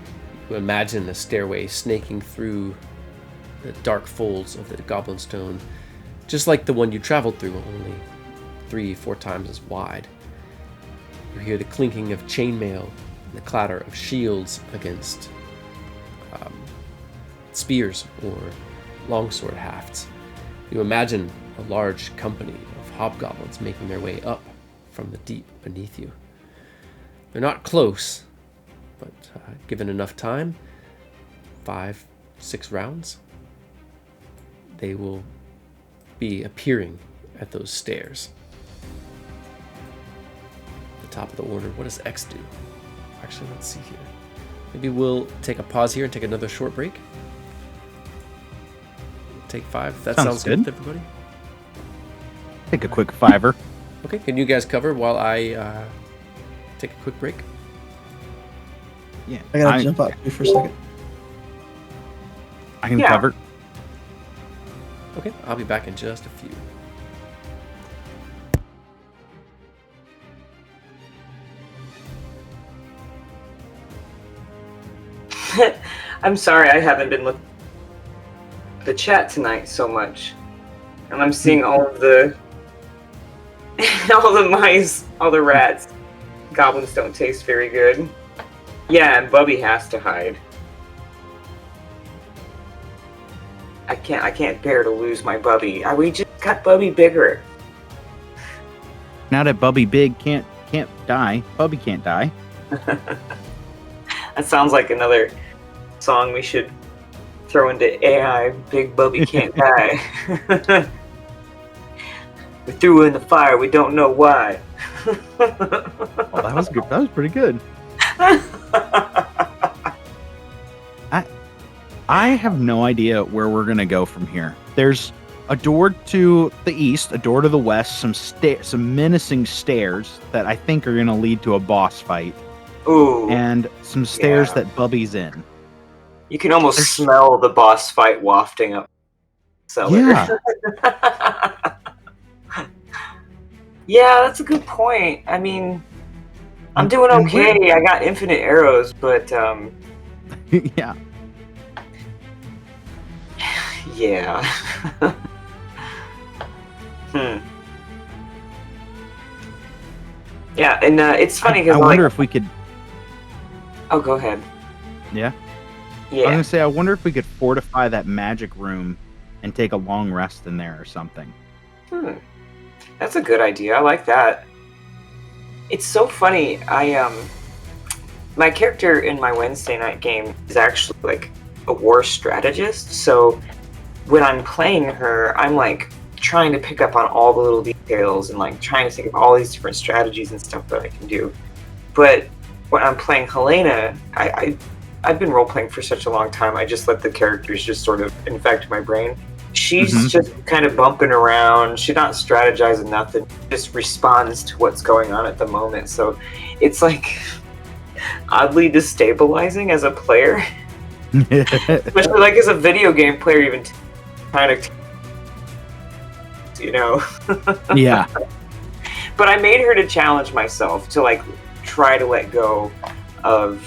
you imagine a stairway snaking through the dark folds of the Goblin Stone, just like the one you traveled through, only 3-4 times as wide. You hear the clinking of chainmail and the clatter of shields against spears or longsword hafts. You imagine a large company of hobgoblins making their way up from the deep beneath you. They're not close, but given enough time, 5-6 rounds, they will be appearing at those stairs. The top of the order. What does X do? Actually, let's see here. Maybe we'll take a pause here and take another short break. Take 5. If that sounds good with everybody. Take a quick 5-er. Okay, can you guys cover while I take a quick break? Yeah. I gotta jump out here for a second. I can cover. Okay, I'll be back in just a few. I'm sorry I haven't been looking at the chat tonight so much. And I'm seeing all of the all the mice, all the rats. Goblins don't taste very good. Yeah, and Bubby has to hide. I can't bear to lose my Bubby. We just got Bubby bigger. Now that Bubby Big can't die, Bubby can't die. That sounds like another song we should throw into AI. Big Bubby can't die. We threw in the fire. We don't know why. Oh, that was good. That was pretty good. I have no idea where we're gonna go from here. There's a door to the east, a door to the west, some menacing stairs that I think are gonna lead to a boss fight. Ooh. And some stairs that Bubby's in. You can almost smell the boss fight wafting up. Cellar. Yeah. Yeah, that's a good point. I mean, I'm doing okay. I got infinite arrows, but yeah. Yeah. Yeah, and it's funny because I wonder if we could. Oh, go ahead. Yeah. Yeah. I was gonna say, I wonder if we could fortify that magic room and take a long rest in there or something. That's a good idea. I like that. It's so funny. My character in my Wednesday night game is actually like a war strategist. So when I'm playing her, I'm like trying to pick up on all the little details and like trying to think of all these different strategies and stuff that I can do. But when I'm playing Helena, I've been role playing for such a long time. I just let the characters just sort of infect my brain. She's just kind of bumping around. She's not strategizing nothing. Just responds to what's going on at the moment. So it's like oddly destabilizing as a player. Especially like as a video game player, even kind of, Yeah. But I made her to challenge myself to like try to let go of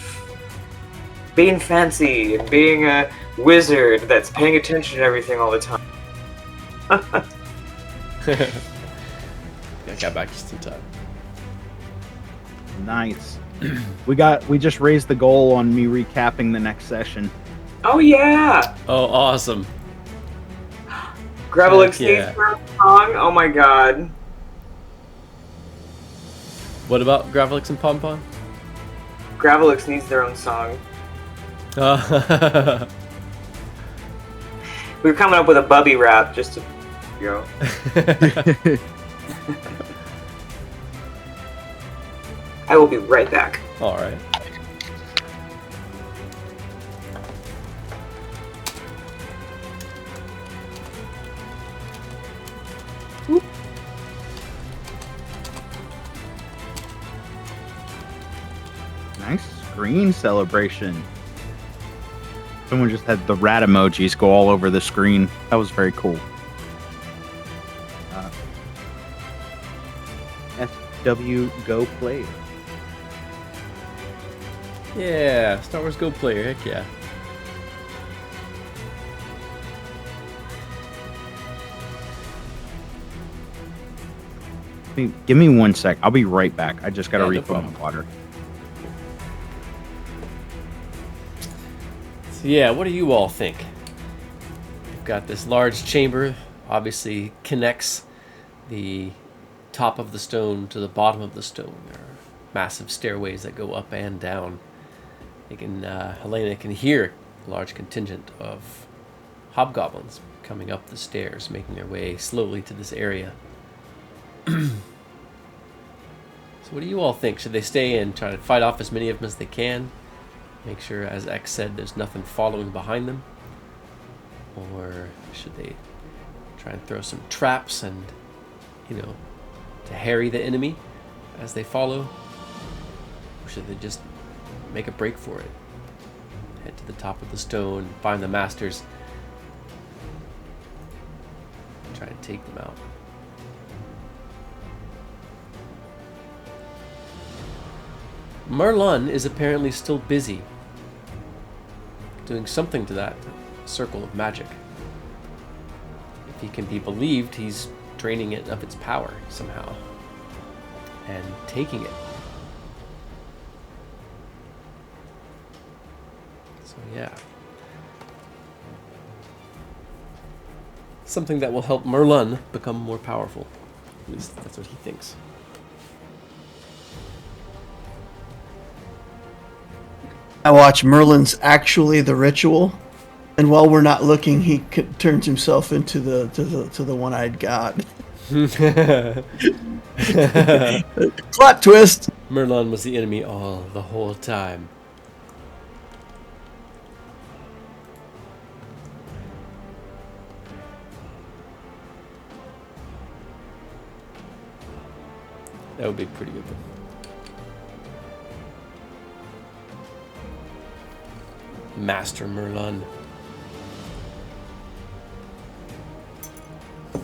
being fancy and being a wizard that's paying attention to everything all the time. I got back just in time. Nice. We just raised the goal on me recapping the next session. Oh yeah! Oh, awesome. Gravelix yeah. needs for a song? Oh my god. What about Gravelix and Pom Pom? Gravelix needs their own song. We were coming up with a Bubby rap just to, I will be right back. All right. Nice screen celebration. Someone just had the rat emojis go all over the screen. That was very cool. SW Go Player. Yeah, Star Wars Go player. Heck yeah. Give me 1 sec. I'll be right back. I just got to Yeah, no refill problem. my water. So yeah, what do you all think? We've got this large chamber, obviously connects the top of the stone to the bottom of the stone. There are massive stairways that go up and down. Helena can hear a large contingent of hobgoblins coming up the stairs, making their way slowly to this area. So what do you all think? Should they stay and try to fight off as many of them as they can? Make sure, as X said, there's nothing following behind them? Or should they try and throw some traps and, to harry the enemy as they follow? Or should they just make a break for it? Head to the top of the stone, find the masters, try and take them out. Merlin is apparently still busy doing something to that circle of magic. If he can be believed, he's draining it of its power somehow and taking it. So yeah. Something that will help Merlin become more powerful. At least that's what he thinks. I watch Merlin's actually the ritual, and while we're not looking, he turns himself into the one-eyed god. Plot twist. Merlin was the enemy all the whole time. That would be pretty good. Master Merlin. Oh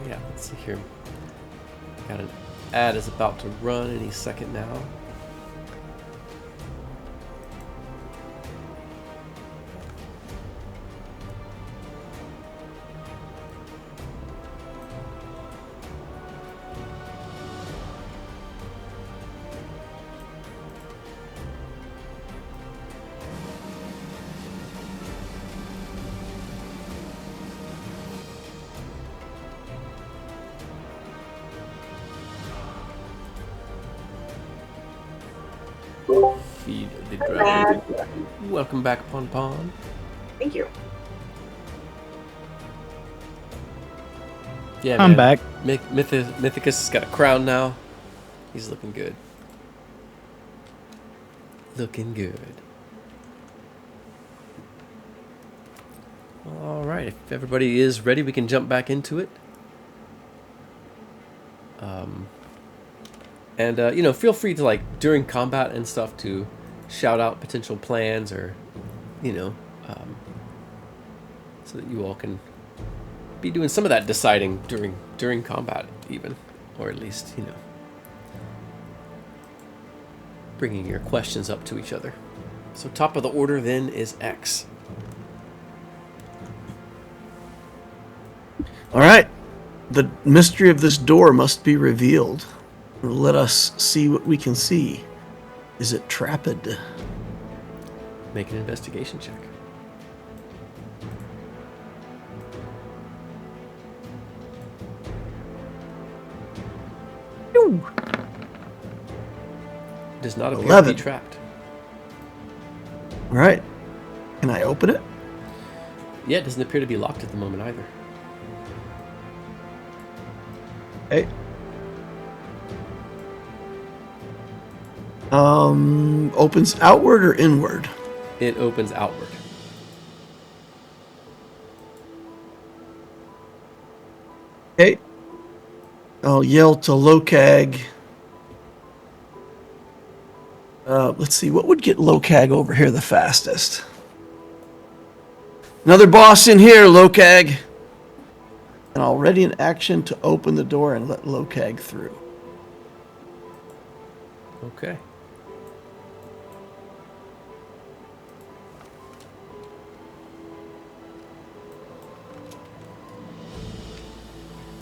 yeah, let's see here. Got an ad is about to run any second now. Feed the dragon. Welcome back, Pon Pon. Thank you. Yeah, I'm man. back. Mythicus has got a crown now. He's looking good. Looking good. All right, if everybody is ready, we can jump back into it. Feel free to, during combat and stuff, to shout out potential plans or, so that you all can be doing some of that deciding during combat even, or at least, bringing your questions up to each other. So top of the order then is X. All right. The mystery of this door must be revealed. Let us see what we can see. Is it trapped? Make an investigation check. Does not appear to 11. be trapped. All right. Can I open it? Yeah, it doesn't appear to be locked at the moment either. Hey. Opens outward or inward? It opens outward. Okay. I'll yell to Lokag. Let's see, what would get Lokag over here the fastest? Another boss in here, Lokag. And I'll ready an action to open the door and let Lokag through. Okay.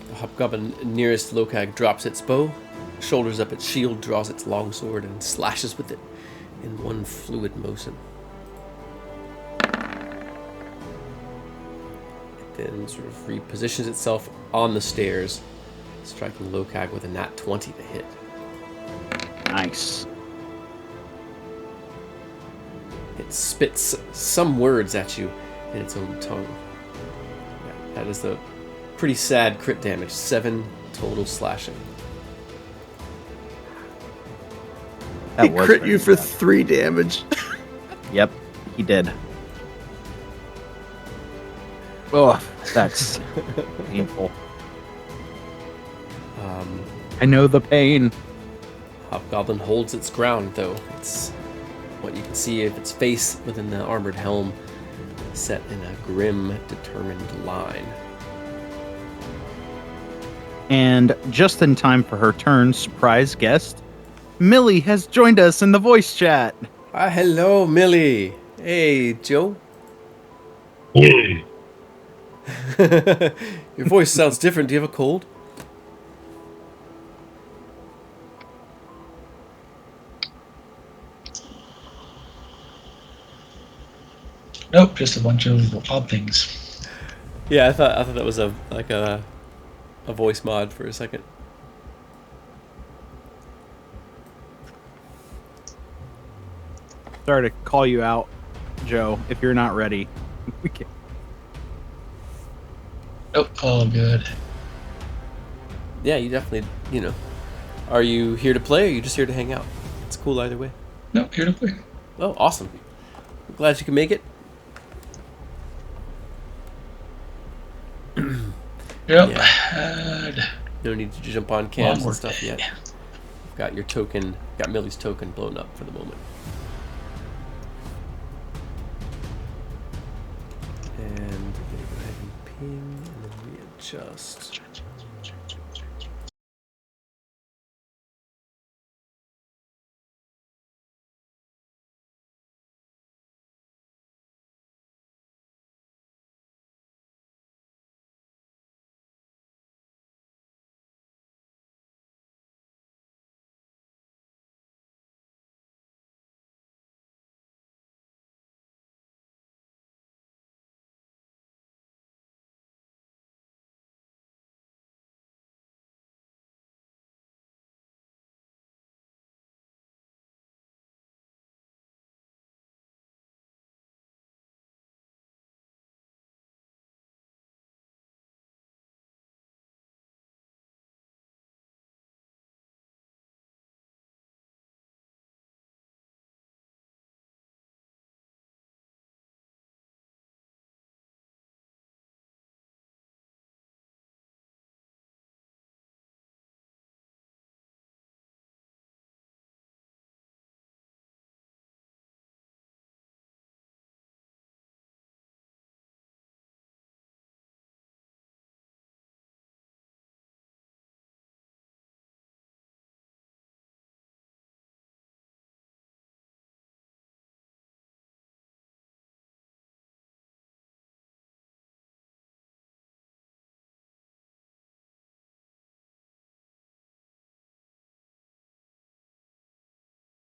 The hobgoblin nearest Lokag drops its bow, shoulders up its shield, draws its longsword, and slashes with it in one fluid motion. It then sort of repositions itself on the stairs, striking Lokag with a nat 20 to hit. Nice. It spits some words at you in its own tongue. That is the pretty sad crit damage. 7 total slashing. He crit you for 3 damage. Yep, he did. Oh, that's painful. I know the pain. Hobgoblin holds its ground, though. It's what you can see of its face within the armored helm, set in a grim, determined line. And just in time for her turn, surprise guest, Millie has joined us in the voice chat. Hello, Millie. Hey, Joe. Hey. Your voice sounds different. Do you have a cold? Nope, just a bunch of odd things. Yeah, I thought that was a voice mod for a second. Sorry to call you out, Joe, if you're not ready. We can... Nope, all good. Yeah, you definitely, Are you here to play or are you just here to hang out? It's cool either way. Nope, here to play. Oh, awesome. I'm glad you can make it. Yep. Yeah. No need to jump on cams Long and stuff work yet. day. Got your token, got Millie's token blown up for the moment. And go ahead and ping and then readjust.